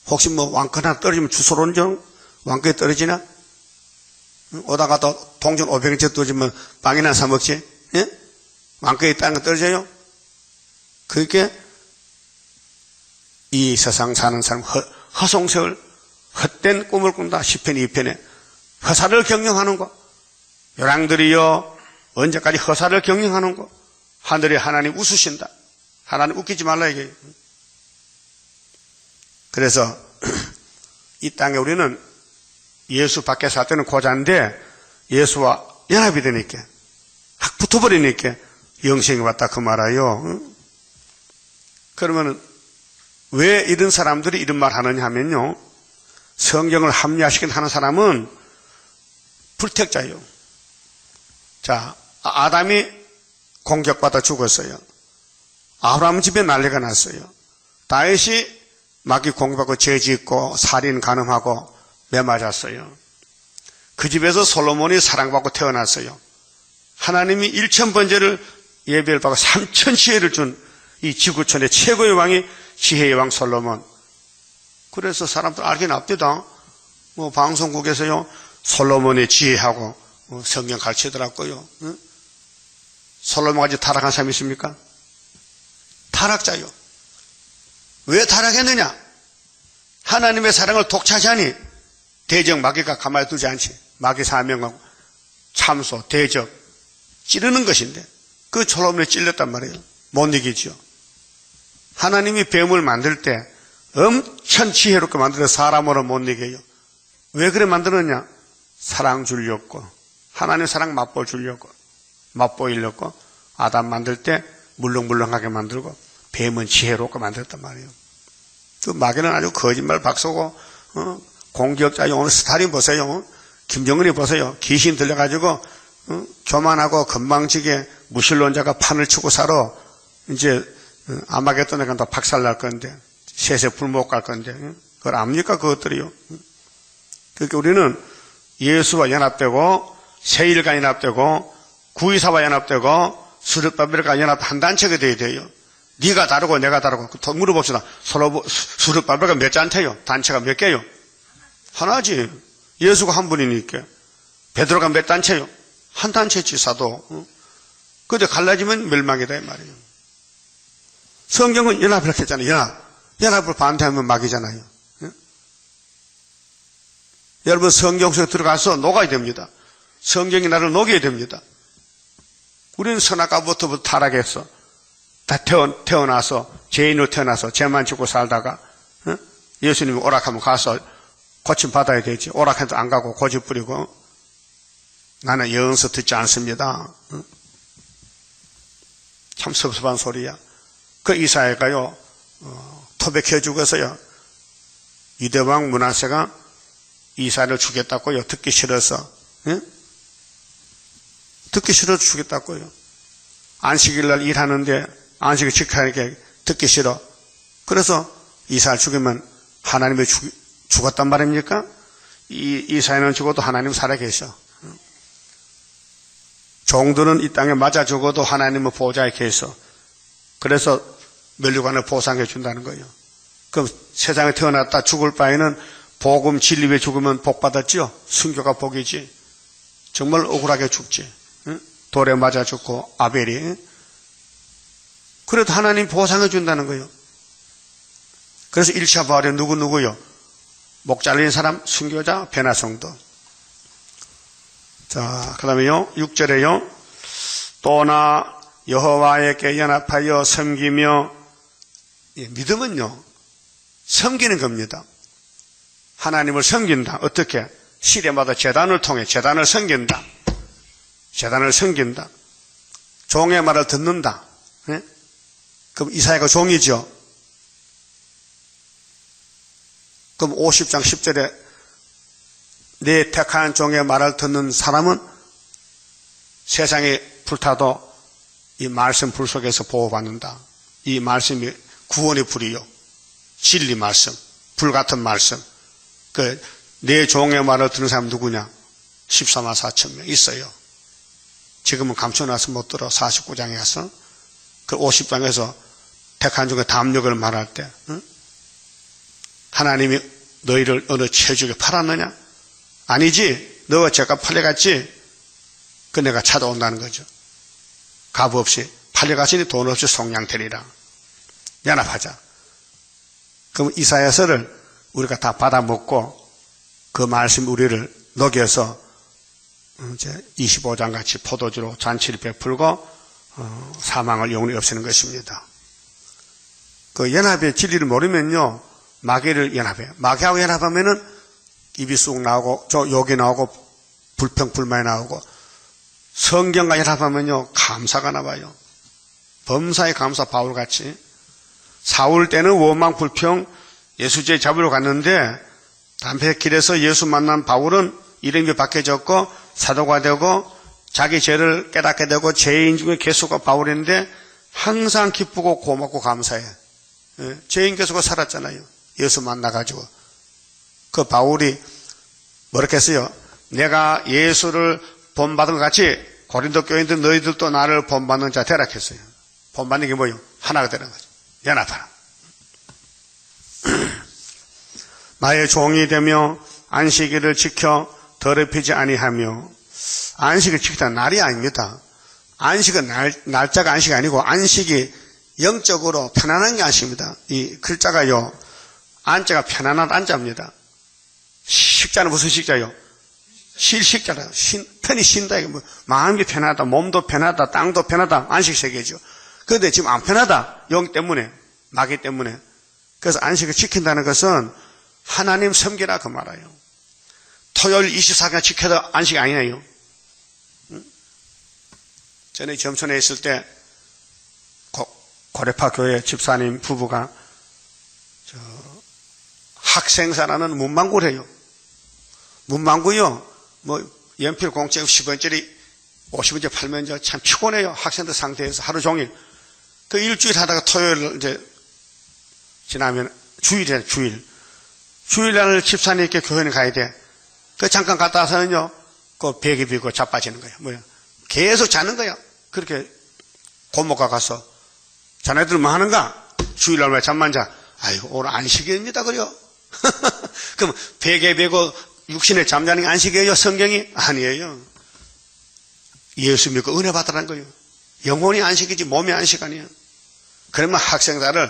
혹시 왕권 하나 떨어지면 주소로는 좀 왕권에 떨어지나? 오다가 또 동전 500원째 떨어지면 빵이나 사 먹지? 예? 왕거에 있다는 거 떨어져요? 그러니까 이 세상 사는 사람 허송세월 헛된 꿈을 꾼다. 시편 2편에 허사를 경영하는 거. 요랑들이여 언제까지 허사를 경영하는 거. 하늘에 하나님 웃으신다. 하나님 웃기지 말라 이게. 그래서 이 땅에 우리는 예수 밖에 살 때는 고자인데 예수와 연합이 되니까 확 붙어버리니까 영생이 왔다 그 말아요. 그러면 왜 이런 사람들이 이런 말 하느냐 하면요, 성경을 합리화시킨 하는 사람은 불택자예요. 자, 아담이 공격받아 죽었어요. 아브라함 집에 난리가 났어요. 다윗이 마귀 공격받고 죄짓고 살인 간음하고 매 맞았어요. 그 집에서 솔로몬이 사랑받고 태어났어요. 하나님이 1000번째를 예배를 받고 3000 지혜를 준 이 지구촌의 최고의 왕이 지혜의 왕 솔로몬. 그래서 사람들 알긴 압니다. 뭐 방송국에서요 솔로몬의 지혜하고 성경 가르치더라고요. 응? 솔로몬까지 타락한 사람이 있습니까? 타락자요. 왜 타락했느냐? 하나님의 사랑을 독차지하니 대적 마귀가 가만히 두지 않지. 마귀 사명하고 참소, 대적 찌르는 것인데 그 솔로몬이 찔렸단 말이에요. 못 이기죠. 하나님이 뱀을 만들 때 엄청 지혜롭게 만들어 사람으로 못 이겨요. 왜 그래 만들었냐? 사랑 주려고, 하나님 사랑 맛보 주려고, 맛보이려고 아담 만들 때 물렁물렁하게 만들고 뱀은 지혜롭게 만들었단 말이에요. 그 마귀는 아주 거짓말 박쏘고 공격자요. 오늘 스타린 보세요. 김정은이 보세요. 귀신 들려가지고 교만하고 건방지게 무신론자가 판을 치고 살아. 이제 아마겟돈에 간다 박살날 건데 셋에 불 못 갈 건데 그걸 압니까 그것들이요. 그러니까 우리는 예수와 연합되고 세일과 연합되고 구의사와 연합되고 수르바벨과 연합 한 단체가 돼야 돼요. 네가 다르고 내가 다르고 더 물어봅시다. 수르바벨과 몇 잔태요? 단체가 몇 개요? 하나지. 예수가 한 분이니까. 베드로가 몇 단체요? 한 단체지 사도. 그런데 갈라지면 멸망이다 이 말이에요. 성경은 연합을 했잖아요. 연합을 반대하면 막이잖아요. 여러분 성경 속에 들어가서 녹아야 됩니다. 성경이 나를 녹여야 됩니다. 우리는 선악과부터 타락했어. 다 태어나서 죄인으로 태어나서 죄만 짓고 살다가 예수님이 오락하면 가서 고침 받아야 되지. 오락해도 안 가고 고집 부리고 나는 영서 듣지 않습니다. 참 섭섭한 소리야. 그 이사야가요 토백해 죽어서요 유대왕 므낫세가 이사야를 죽였다고요. 듣기 싫어서. 듣기 싫어서 죽였다고요. 안식일날 일하는데 안식일 지켜야게 듣기 싫어. 그래서 이사야를 죽이면 하나님이 죽었단 말입니까? 이사야는 죽어도 하나님 살아계셔. 종들은 이 땅에 맞아 죽어도 하나님은 보호자에 계셔. 그래서 멸류관을 보상해 준다는 거예요. 그럼 세상에 태어났다 죽을 바에는 복음 진리에 죽으면 복 받았죠? 순교가 복이지. 정말 억울하게 죽지. 돌에 맞아 죽고 아벨이. 그래도 하나님 보상해 준다는 거예요. 그래서 1차 부활에 누구요? 목 잘린 사람, 순교자, 변화성도. 자, 그 다음에요 6절에요 또나 여호와에게 연합하여 섬기며, 믿음은요 섬기는 겁니다. 하나님을 섬긴다. 어떻게? 시대마다 제단을 통해 제단을 섬긴다. 제단을 섬긴다. 종의 말을 듣는다. 네? 그럼 이사야가 종이죠. 그럼 50장 10절에 내 택한 종의 말을 듣는 사람은 세상에 불타도 이 말씀 불 속에서 보호받는다. 이 말씀이 구원의 불이요. 진리 말씀, 불 같은 말씀. 내 종의 말을 듣는 사람 누구냐? 14만 4천 명 있어요. 지금은 감춰놔서 못 들어. 49장에 가서. 그 50장에서 택한 종의 담력을 말할 때 하나님이 너희를 어느 체죽에 팔았느냐? 아니지. 너가 죗값 팔려갔지? 그 내가 찾아온다는 거죠. 값 없이 팔려갔으니 돈 없이 속량되리라. 연합하자. 그럼 이사야서를 우리가 다 받아먹고 그 말씀 우리를 녹여서 이제 25장 같이 포도주로 잔치를 베풀고 사망을 영원히 없애는 것입니다. 그 연합의 진리를 모르면요, 마귀를 연합해요. 마귀하고 연합하면은 입이 쑥 나오고 욕이 나오고 불평 불만이 나오고, 성경과 연합하면요 감사가 나와요. 범사에 감사. 바울같이 사울 때는 원망 불평 예수죄 잡으러 갔는데 담배길에서 예수 만난 바울은 이름이 바뀌어졌고 사도가 되고 자기 죄를 깨닫게 되고 죄인 중에 개수가 바울인데 항상 기쁘고 고맙고 감사해. 죄인 개수가 살았잖아요. 예수 만나가지고. 그 바울이 뭐렇게 했어요? 내가 예수를 본받은 것 같이 고린도 교인들 너희들도 나를 본받는 자 되라 했어요. 본받는 게 뭐예요? 하나가 되는 거죠. 연합하라. 나의 종이 되며 안식일을 지켜 더럽히지 아니하며. 안식을 지키다는 날이 아닙니다. 안식은 날짜가 안식이 아니고 안식이 영적으로 편안한 게 안식입니다. 이 글자가요, 안자가 편안한 안자입니다. 식자는 무슨 식자요? 실식자라. 편히 쉰다. 뭐 마음이 편하다, 몸도 편하다, 땅도 편하다. 안식 세계죠. 그런데 지금 안 편하다. 영 때문에, 마귀 때문에. 그래서 안식을 지킨다는 것은 하나님 섬기라 그 말이에요. 토요일 24시간 지켜도 안식이 아니에요. 전에 점촌에 있을 때 고래파 교회 집사님 부부가 학생사라는 문방구를 해요. 문방구요, 뭐 연필 공짜로 10원짜리 50원짜리 팔면 참 피곤해요. 학생들 상태에서 하루 종일. 그 일주일 하다가 토요일 이제 지나면 주일이에요. 주일날 집사님께 교회에 가야 돼. 그 잠깐 갔다 와서는요, 그 베개 비고 자빠지는 거예요. 뭐야? 계속 자는 거야. 그렇게 고모가 가서 자네들 뭐 하는가? 주일날 왜 잠만 자? 아이고, 오늘 안식일입니다. 그래요. 그럼 베개 베고 육신에 잠자는 게 안식이에요? 성경이? 아니에요. 예수 믿고 은혜 받으라는 거예요. 영혼이 안식이지 몸이 안식 아니에요. 그러면 학생들을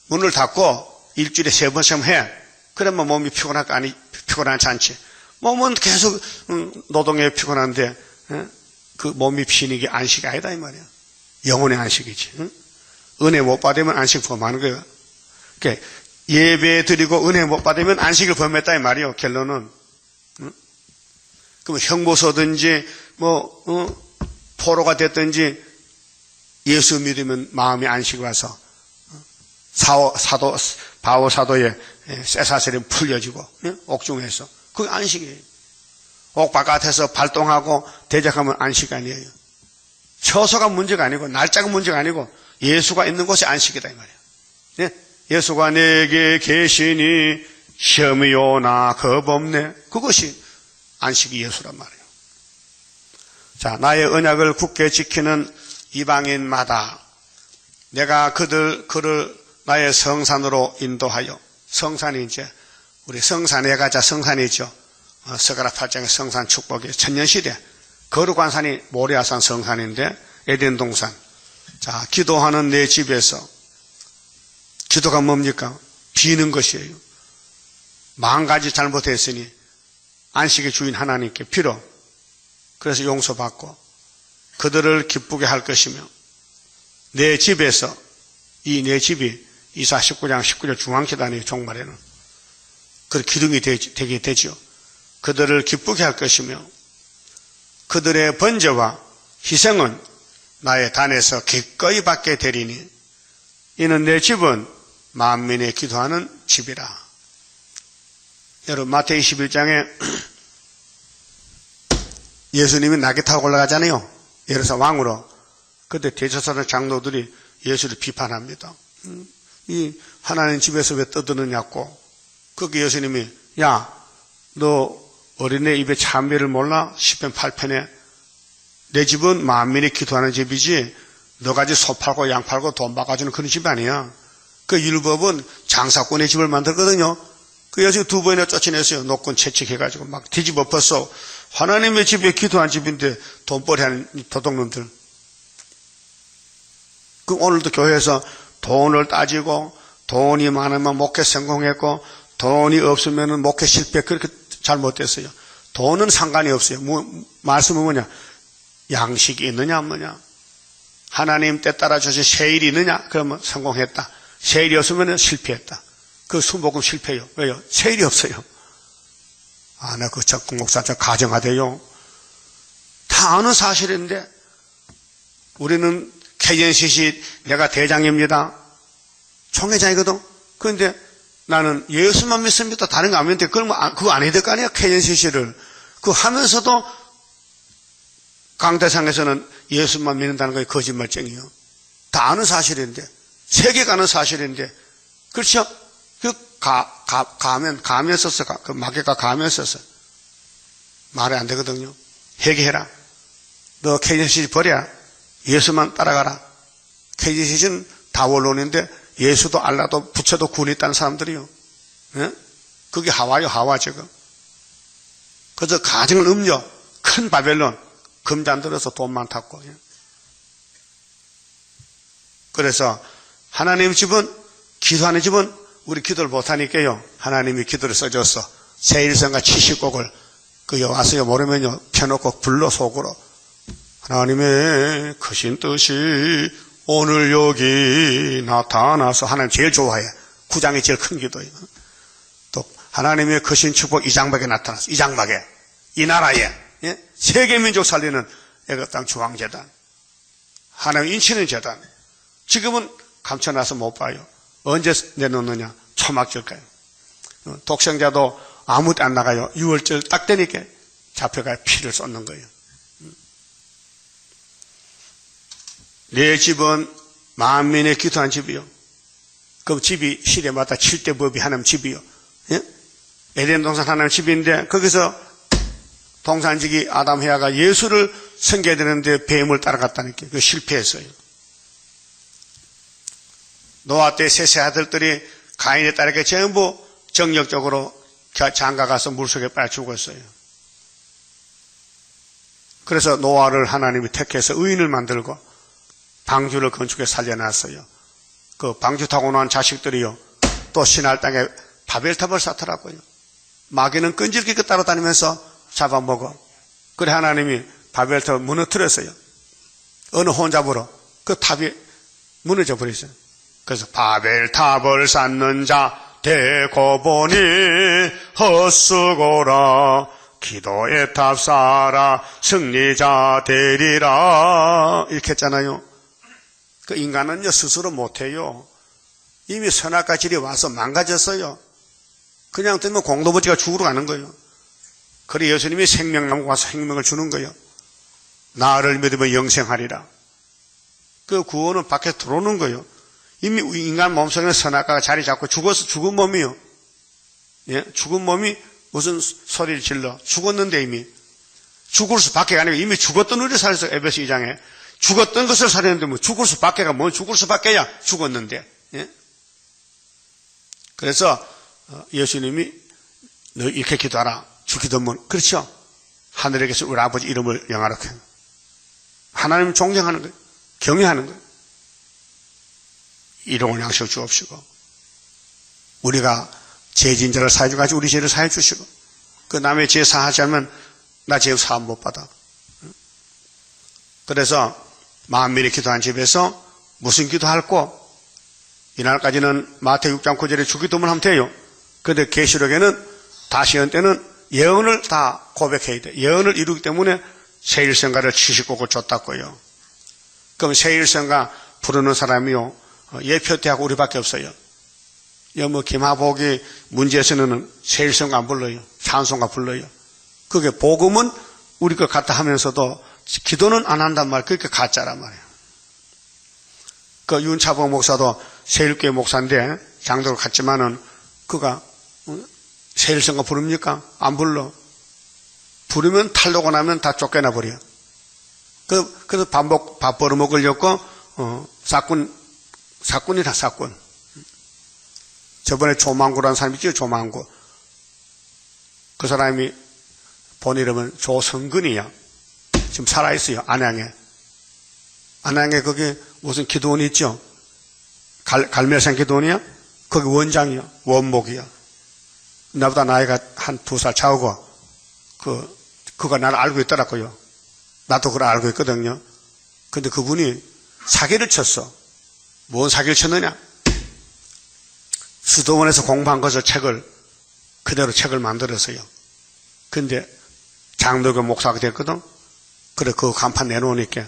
문을 닫고 일주일에 3번씩 해. 그러면 몸이 피곤할까? 아니, 피곤하지 않지. 몸은 계속 노동에 피곤한데 그 몸이 피는 게 안식이 아니다 이 말이야. 영혼의 안식이지. 은혜 못 받으면 안식 범하는 거예요. 그러니까 예배 드리고 은혜 못 받으면 안식을 범했다 이 말이에요. 결론은. 그럼 형보서든지 포로가 됐든지 예수 믿으면 마음이 안식 와서 바오 사도의 쇠사슬이 풀려지고 옥중에서 그게 안식이에요. 옥 바깥에서 발동하고 대적하면 안식 아니에요. 처소가 문제가 아니고 날짜가 문제가 아니고 예수가 있는 곳이 안식이다 이 말이에요. 예수가 내게 계시니 시험이 오나 겁없네. 그것이 안식이 예수란 말이에요. 자, 나의 언약을 굳게 지키는 이방인마다 내가 그를 나의 성산으로 인도하여. 성산이 이제 우리 성산에 가자 성산이죠. 스가랴 8장의 성산 축복이 천년시대 거룩한 산이 모리아산 성산인데 에덴 동산. 자, 기도하는 내 집에서. 기도가 뭡니까? 비는 것이에요. 10,000가지 잘못했으니 안식의 주인 하나님께 빌어. 그래서 용서받고 그들을 기쁘게 할 것이며 내 집에서 이 내 집이 이사 19장 19절 중앙계단의 종말에는 그 기둥이 되게 되죠. 그들을 기쁘게 할 것이며 그들의 번제와 희생은 나의 단에서 기꺼이 받게 되리니 이는 내 집은 만민의 기도하는 집이라. 여러분 마태복음 21장에 예수님이 낙에 타고 올라가잖아요. 예루살렘 왕으로. 그때 대제사장 장로들이 예수를 비판합니다. 이 하나님 집에서 왜 떠드느냐고. 거기 예수님이 야, 너 어린애 입에 참배를 몰라? 10편 8편에 내 집은 만민이 기도하는 집이지 너가지 소 팔고 양 팔고 돈 바꿔주는 그런 집이 아니야. 그 율법은 장사꾼의 집을 만들거든요. 그 여수 2번이나 쫓아냈어요. 노권 채찍해가지고 막 뒤집어 엎었어. 하나님의 집에 기도한 집인데 돈벌이 하는 도둑놈들. 그 오늘도 교회에서 돈을 따지고 돈이 많으면 목회 성공했고 돈이 없으면 목회 실패 그렇게 잘못됐어요. 돈은 상관이 없어요. 말씀은 뭐냐? 양식이 있느냐 없느냐. 하나님 때 따라 주신 세일이 있느냐? 그러면 성공했다. 세일이 없으면 실패했다. 그 순복음 실패요. 왜요? 세일이 없어요. 아, 나 그 적국 목사 저 가정하대요. 다 아는 사실인데 우리는 KNCC 내가 대장입니다. 총회장이거든. 그런데 나는 예수만 믿습니다. 다른 거 안 믿는데 그러면 그거 안 해야 될 거 아니야? KNCC를. 그거 하면서도 강대상에서는 예수만 믿는다는 게 거짓말쟁이요. 다 아는 사실인데 세계가 아는 사실인데 그렇죠? 그 가면 썼어. 그 마귀가 가면 썼어. 말이 안 되거든요. 회개해라. 너 KNCC 버려. 예수만 따라가라. KNCC는 다 원론인데 예수도 알라도 부처도 구원이 있다는 사람들이요. 예? 그게 하와요, 하와 지금. 그래서 가정을 음녀, 큰 바벨론, 금잔 들어서 돈만 탔고. 그래서 하나님 집은, 기도하는 집은 우리 기도를 못하니까요. 하나님이 기도를 써줬어. 제1성가 70곡을 그 와서 모르면요. 펴놓고 불러 속으로. 하나님의 크신 뜻이 오늘 여기 나타나서 하나님 제일 좋아해. 9장이 제일 큰 기도예요. 또 하나님의 크신 축복 이 장막에 나타났어. 이 장막에. 이 나라에. 예? 세계 민족 살리는 애굽 땅 중앙재단. 하나님 인치는 재단. 지금은 감춰놔서 못 봐요. 언제 내놓느냐? 초막절까요. 독생자도 아무 때 안 나가요. 6월절 딱 되니까 잡혀가요. 피를 쏟는 거예요. 내 집은 만민의 기도한 집이요. 그럼 집이 시대마다 7대 법이 하나님 집이요. 예? 에덴 동산 하나님 집인데 거기서 동산지기 아담 헤아가 예수를 섬겨야 되는데 뱀을 따라갔다니까. 그 실패했어요. 노아 때 셋의 아들들이 가인에 따르게 전부 정력적으로 장가가서 물속에 빠져 죽었어요. 그래서 노아를 하나님이 택해서 의인을 만들고 방주를 건축해 살려놨어요. 그 방주 타고 난 자식들이요. 또 신할 땅에 바벨탑을 쌓더라고요. 마귀는 끈질기게 따라다니면서 잡아먹어. 그래 하나님이 바벨탑을 무너뜨렸어요. 어느 혼잡으로 그 탑이 무너져 버렸어요. 그래서 바벨탑을 쌓는 자 되고 보니 헛수고라. 기도의 탑 쌓아라 승리자 되리라. 이렇게 했잖아요. 그 인간은요 스스로 못해요. 이미 선악과 질이 와서 망가졌어요. 그냥 뜨면 공동체가 죽으러 가는 거예요. 그래 예수님이 생명나무 와서 생명을 주는 거예요. 나를 믿으면 영생하리라. 그 구원은 밖에 들어오는 거예요. 이미 인간 몸속에는 선악과가 자리 잡고 죽어서 죽은 몸이요. 예? 죽은 몸이 무슨 소리를 질러. 죽었는데 이미. 죽을 수밖에 아니고 이미 죽었던 우리 살아서 에베소 2장에 죽었던 것을 살렸는데 뭐 죽을 수밖에가 뭐 죽을 수밖에야 죽었는데. 예? 그래서 예수님이 너 이렇게 기도하라. 주기도문. 그렇죠? 하늘에 계신 우리 아버지 이름을 영화롭게 하나님 존경하는 거예요. 경외하는 거예요. 일용할 양식을 주옵시고 우리가 죄진자를 사해 주가지고 우리 죄를 사해 주시고 그 남의 죄 사하지 않으면 나 죄 사함 못 받아. 그래서 만민이 기도한 집에서 무슨 기도할꼬? 이날까지는 마태복음 6장 9절에 주기도문 하면 돼요. 그런데 계시록에는 다시언 때는 예언을 다 고백해야 돼. 예언을 이루기 때문에 세일성가를 70곡을 줬다고요. 그럼 세일성가 부르는 사람이요. 예표대하고 우리밖에 없어요. 뭐 김하복이 문제에서는 세일성가 안 불러요. 찬송가 불러요. 그게 복음은 우리 것 같다 하면서도 기도는 안 한단 말이에요. 그게 가짜란 말이에요. 그 윤차복 목사도 세일교회 목사인데 장도를 갔지만은 그가 세일성가 부릅니까? 안 불러. 부르면 탈로고 나면 다 쫓겨나 버려. 그래서 밥 벌어먹으려고 사꾼이다 사꾼. 저번에 조망구라는 사람이 있죠. 조망구. 그 사람이 본 이름은 조성근이야. 지금 살아있어요. 안양에. 안양에 거기 무슨 기도원이 있죠? 갈매산 기도원이야? 거기 원장이야. 원목이야. 나보다 나이가 한 2살 차오고, 그가 나를 알고 있더라고요. 나도 그걸 알고 있거든요. 근데 그분이 사기를 쳤어. 뭔 사기를 쳤느냐? 수도원에서 공부한 것을 그대로 책을 만들었어요. 근데 장로교 목사가 됐거든? 그래, 그 간판 내놓으니까.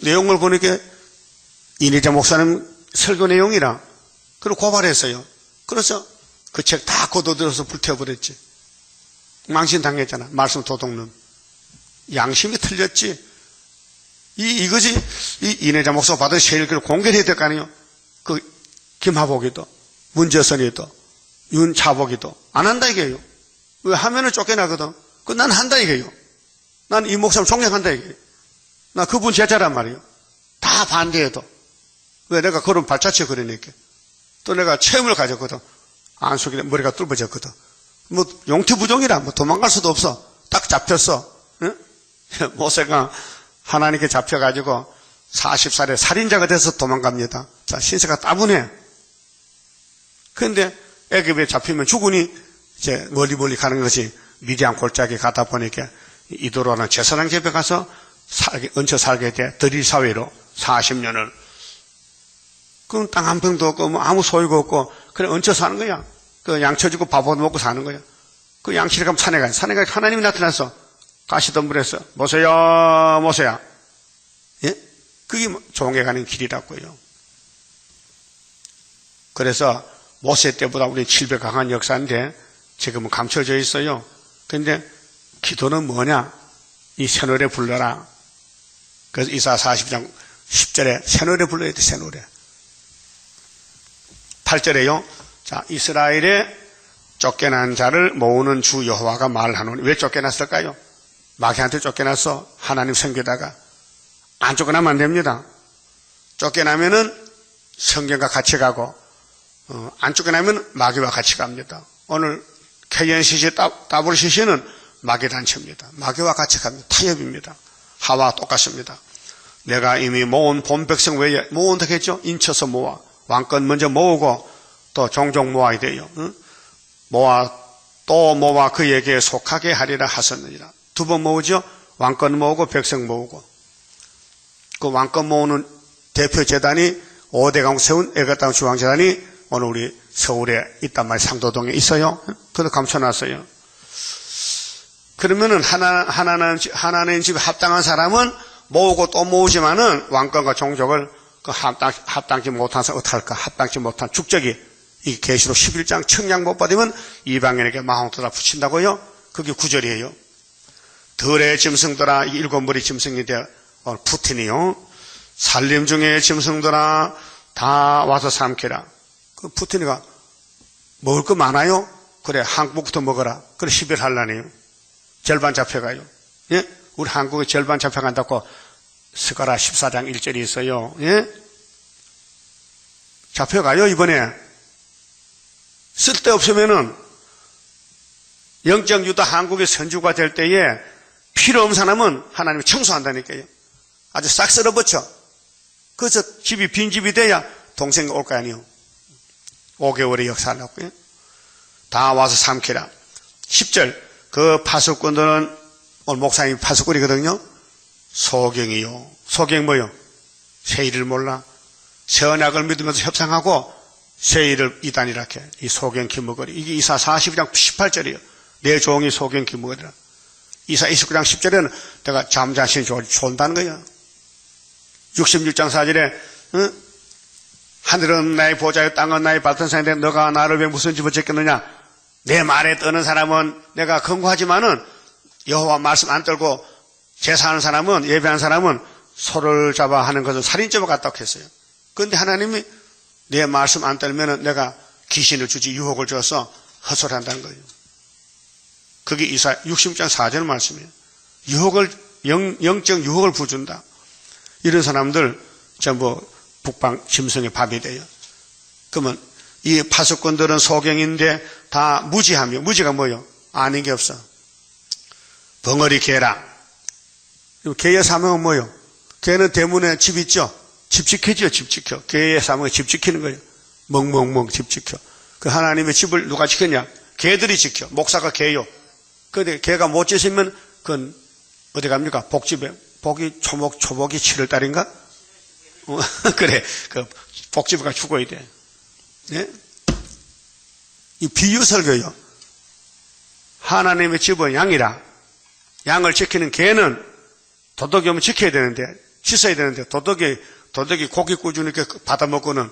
내용을 보니까 이내자 목사님 설교 내용이라. 그리고 고발했어요. 그래서 그 책 다 걷어들여서 불태워버렸지. 망신당했잖아. 말씀 도둑놈. 양심이 틀렸지. 이거지. 이내자 목사가 받은 세일기를 공개해야 될 거 아니에요. 그, 김하복이도, 문재선이도, 윤차복이도. 안 한다 이게요. 왜 하면은 쫓겨나거든. 난 한다 이게요. 난 이 목사를 존경한다 이게요. 나 그분 제자란 말이에요. 다 반대해도. 왜 내가 그런 발자취 그러니까. 또 내가 체험을 가졌거든. 안속에 머리가 뚫어졌거든. 뭐 용태부종이라 뭐 도망갈 수도 없어. 딱 잡혔어. 응? 모세가 하나님께 잡혀가지고 40살에 살인자가 돼서 도망갑니다. 자, 신세가 따분해. 그런데 애굽에 잡히면 죽으니 이제 멀리 가는 것이 미디안 골짜기 가다 보니까 이도로는 제사장 집에 가서 얹혀 살게 돼. 들일 사회로 40년을. 그럼 땅 한 평도 없고 뭐 아무 소유가 없고 그냥 얹혀 사는 거야. 그 양쳐 주고 밥 얻어먹고 사는 거야. 그 양치를 가면 산에 가요. 산에 가서 하나님이 나타나서 가시덤불에서 모세야 모세야. 예? 그게 종에 가는 길이라고요. 그래서 모세 때보다 우리 700 강한 역사인데 지금은 감춰져 있어요. 근데 기도는 뭐냐? 이 새노래 불러라. 그래서 이사야 40장 10절에 새노래 불러야 돼. 새노래. 8절에요. 자, 이스라엘의 쫓겨난 자를 모으는 주 여호와가 말하노니. 왜 쫓겨났을까요? 마귀한테 쫓겨났어. 하나님 섬기다가. 안 쫓겨나면 안 됩니다. 쫓겨나면은 성경과 같이 가고, 안 쫓겨나면 마귀와 같이 갑니다. 오늘 KNCC WCC는 마귀 단체입니다. 마귀와 같이 갑니다. 타협입니다. 하와 똑같습니다. 내가 이미 모은 본 백성 외에 모은다고 했죠? 인쳐서 모아. 왕권 먼저 모으고 또 종종 모아야 돼요. 응? 모아 그에게 속하게 하리라 하셨느니라. 2번 모으죠? 왕권 모으고 백성 모으고. 그 왕권 모으는 대표 재단이 5대 강국 세운 애가땅 중앙재단이 오늘 우리 서울에 있단 말이에요. 상도동에 있어요. 그래서 감춰놨어요. 그러면은 하나님 집에 합당한 사람은 모으고 또 모으지만은 왕권과 종족을 그 합당치 못한 사람 어떡할까? 합당치 못한 축적이 이 계시록 11장 청량 못 받으면 이방인에게 마홍토다 붙인다고요? 그게 9절이에요. 들의 짐승들아, 이 7머리 짐승인데 오늘 푸틴이요. 살림 중에 짐승들아 다 와서 삼키라. 그 푸틴이가 먹을 거 많아요? 그래, 한국부터 먹어라. 그래, 10일 할라네요. 절반 잡혀가요. 예? 우리 한국에 절반 잡혀간다고 스가랴 14장 1절이 있어요. 예? 잡혀가요, 이번에. 쓸데없으면은 영적 유다 한국의 선주가 될 때에 필요 없는 사람은 하나님이 청소한다니까요. 아주 싹 쓸어버쳐. 그래서 집이 빈집이 돼야 동생이 올 거 아니에요. 5개월의 역사하려고요. 다 와서 삼키라. 10절. 그 파수꾼들은 오늘 목사님이 파수꾼이거든요. 소경이요. 소경 뭐요? 세일을 몰라. 선악을 믿으면서 협상하고 세일을 이단이라 해. 이 소경 기무거리. 이게 이사 42장 18절이에요. 내 종이 소경 기무거리라. 이사 29장 10절에는 내가 잠자신 좋은다는 거예요. 66장 4절에 응? 하늘은 나의 보좌요 땅은 나의 발전상인데 너가 나를 왜 무슨 집을 짓겠느냐. 내 말에 떠는 사람은 내가 경고하지만은 여호와 말씀 안 떨고 제사하는 사람은 예배하는 사람은 소를 잡아 하는 것은 살인죄와 같다고 했어요. 그런데 하나님이 내 말씀 안 떨면은 내가 귀신을 주지 유혹을 줘서 헛소리한다는 거예요. 그게 이사 60장 4절 말씀이에요. 영적 유혹을 부준다. 이런 사람들 전부 북방 짐승의 밥이 돼요. 그러면 이 파수꾼들은 소경인데 다 무지하며, 무지가 뭐예요? 아는 게 없어. 벙어리 개라. 개의 사명은 뭐예요? 개는 대문에 집 있죠? 집 지키죠, 집 지켜. 개의 사명은 집 지키는 거예요. 멍멍멍 집 지켜. 그 하나님의 집을 누가 지켰냐? 개들이 지켜. 목사가 개요. 근데 개가 못 지키면 그건 어디 갑니까? 복집에. 복이 초복이 7월달인가? 그래. 그 복집가 죽어야 돼. 네? 이 비유 설교요. 하나님의 집은 양이라. 양을 지키는 개는 도덕이 오면 지켜야 되는데, 씻어야 되는데, 도덕이 고기 꾸준히 이렇게 받아먹고는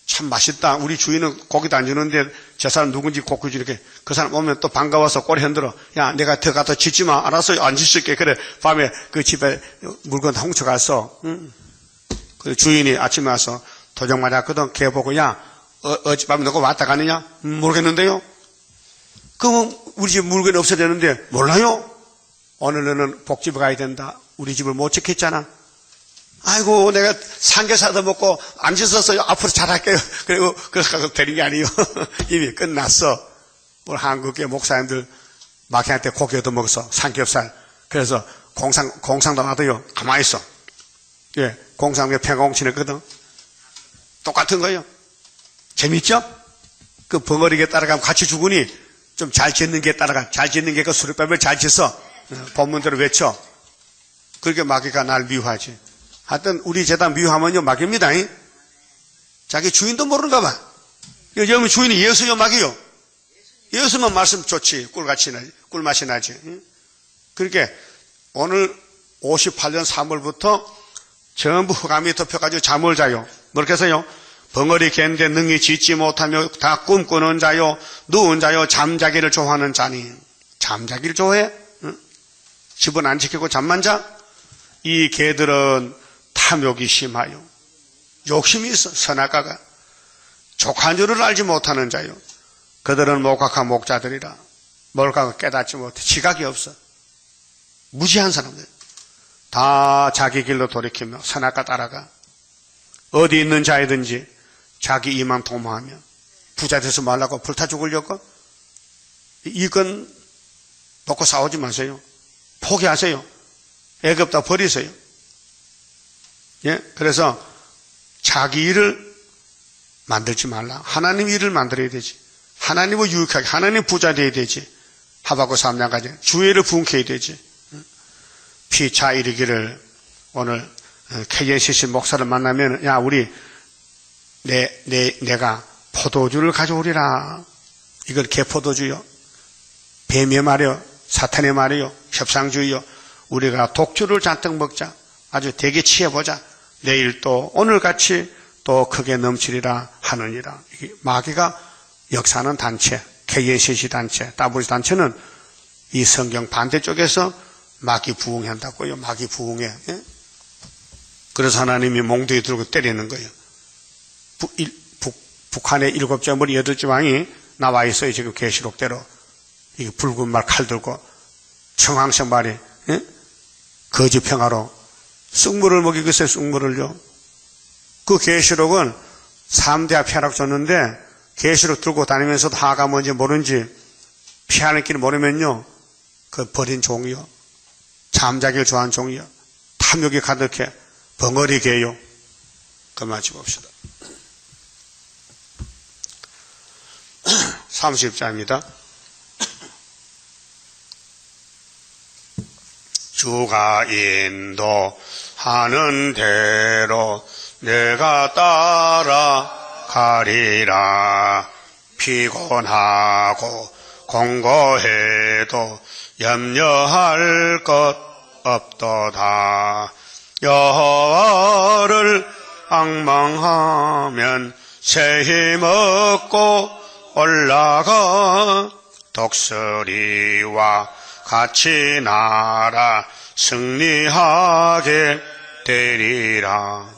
참 맛있다. 우리 주인은 고기도 안 주는데 저 사람 누군지 고기 주니까 그 사람 오면 또 반가워서 꼬리 흔들어. 야, 내가 더 가서 짖지 마. 알았어. 안 짖을게. 그래. 밤에 그 집에 물건 다 훔쳐갔어. 응? 그 주인이 아침에 와서 도적 맞았거든. 걔 보고, 야, 어젯밤에 너가 왔다 가느냐? 모르겠는데요? 그럼 우리 집 물건이 없어야 되는데, 몰라요? 오늘 너는 복집에 가야 된다. 우리 집을 못 지켰잖아. 아이고, 내가 삼겹살도 먹고 안 짖었어요. 앞으로 잘할게요. 그리고 그래서 되는 게 아니에요. 이미 끝났어. 우리 한국의 목사님들 마귀한테 고기도 먹었어. 삼겹살. 그래서 공상도 하도요. 가만히 있어. 예, 공상에 팽공 치냈거든. 똑같은 거예요. 재밌죠? 그 벙어리게 따라가면 같이 죽으니 좀 잘 짓는 게 따라가. 잘 짓는 게 그 수렵밥을 잘 짓어. 본문대로 외쳐. 그렇게 마귀가 날 미워하지. 하여튼 우리 재단 미워하면요 마귀입니다. 자기 주인도 모르는가 봐. 여기 주인이 예수요 마귀요. 예수만 말씀 좋지. 꿀맛이 나지. 그러니까 오늘 58년 3월부터 전부 흑암이 덮여가지고 잠을 자요. 뭐렇게 해서요? 벙어리 개인데 능히 짓지 못하며 다 꿈꾸는 자요. 누운 자요. 잠자기를 좋아하는 자니. 잠자기를 좋아해? 응? 집은 안 지키고 잠만 자? 이 개들은 탐욕이 심하여 욕심이 있어. 선악과가 족한 줄을 알지 못하는 자요. 그들은 목각한 목자들이라. 뭘까 깨닫지 못해. 지각이 없어. 무지한 사람들 다 자기 길로 돌이키며 선악과 따라가. 어디 있는 자이든지 자기 이만 도모하며 부자 돼서 말라고 불타 죽으려고. 이건 놓고 싸우지 마세요. 포기하세요. 애굽다 버리세요. 예? 그래서 자기 일을 만들지 말라. 하나님 일을 만들어야 되지. 하나님을 유익하게, 하나님 부자 되어야 되지. 하박국 3장까지 주의를 부응해야 되지. 피차 이르기를 오늘 KNCC 목사를 만나면, 야, 우리 내가 포도주를 가져오리라. 이걸 개포도주요. 뱀의 말이요. 사탄의 말이요. 협상주의요. 우리가 독주를 잔뜩 먹자. 아주 되게 취해보자. 내일 또 오늘같이 또 크게 넘치리라 하느니라. 마귀가 역사하는 단체, KNCC 단체, WC 단체는 이 성경 반대쪽에서 마귀 부흥한다고요. 마귀 부흥해. 예? 그래서 하나님이 몽둥이 들고 때리는 거예요. 북한의 7째 머리 8째 왕이 나와 있어요. 지금 계시록대로. 이게 붉은 말 칼 들고 청황색 말이, 예? 거짓 평화로 쑥물을 먹이고 있어요. 쑥물을요. 그 계시록은 3대 피하라고 줬는데 계시록 들고 다니면서도 하가 뭔지 모르는지 피하는 길 모르면요. 그 버린 종이요. 잠자기를 좋아하는 종이요. 탐욕이 가득해. 벙어리 개요. 그만 짚읍시다. 30자입니다. 주가 인도하는 대로 내가 따라가리라. 피곤하고 공고해도 염려할 것 없도다. 여호와를 앙망하면 새 힘 얻고 올라가. 독수리와 같이 날아 승리하게 되리라.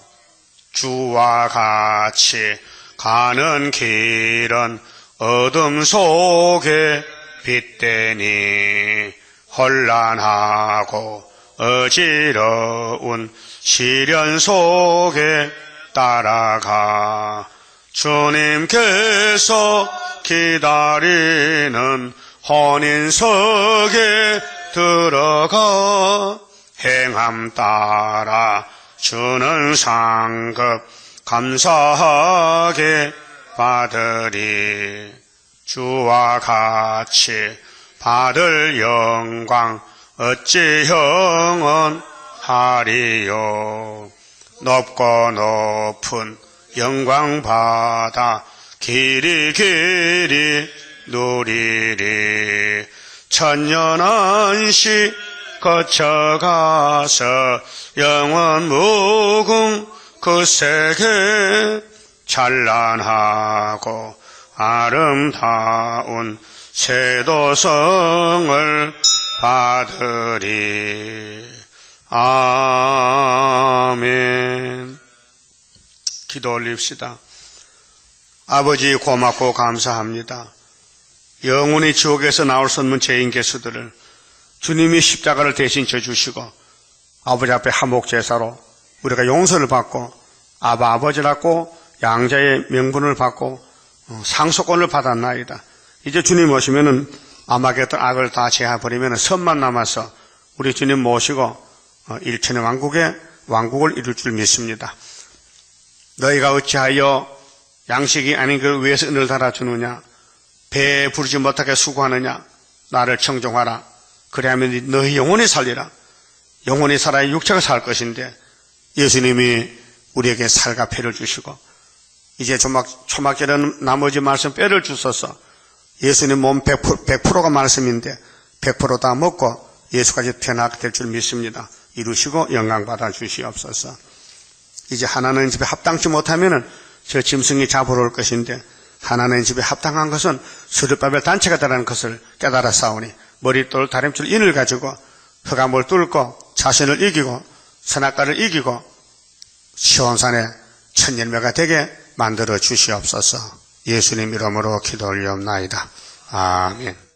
주와 같이 가는 길은 어둠 속에 빛되니 혼란하고 어지러운 시련 속에 따라가. 주님께서 기다리는 혼인석에 들어가 행함 따라 주는 상급 감사하게 받으리. 주와 같이 받을 영광 어찌 영원하리요. 높고 높은 영광 받아 길이 누리리. 천년한시 거쳐가서 영원 무궁 그 세계 찬란하고 아름다운 세도성을 받으리. 아멘. 기도 올립시다. 아버지 고맙고 감사합니다. 영원히 지옥에서 나올 수 없는 죄인 개수들을 주님이 십자가를 대신 져주시고 아버지 앞에 화목제사로 우리가 용서를 받고 아버지라고 양자의 명분을 받고 상속권을 받았나이다. 이제 주님 오시면은 아마겟돈 악을 다 제하버리면 선만 남아서 우리 주님 모시고 일천의 왕국을 이룰 줄 믿습니다. 너희가 어찌하여 양식이 아닌 걸 위해서 은을 달아주느냐? 배에 부르지 못하게 수고하느냐? 나를 청종하라. 그래야면 너희 영원히 살리라. 영원히 살아야 육체가 살 것인데 예수님이 우리에게 살과 피를 주시고 이제 초막절은 나머지 말씀 뼈를 주셔서 예수님 몸 100%가 말씀인데 100% 다 먹고 예수까지 태어나게 될 줄 믿습니다. 이루시고 영광 받아 주시옵소서. 이제 하나님 집에 합당치 못하면은 저 짐승이 잡으러 올 것인데 하나님 집에 합당한 것은 스룹바벨 단체가 되라는 것을 깨달아 싸우니 머릿돌 다림줄 인을 가지고 흑암을 뚫고 자신을 이기고 선악과를 이기고 시온산의 천열매가 되게 만들어 주시옵소서. 예수님 이름으로 기도 올리옵나이다. 아멘.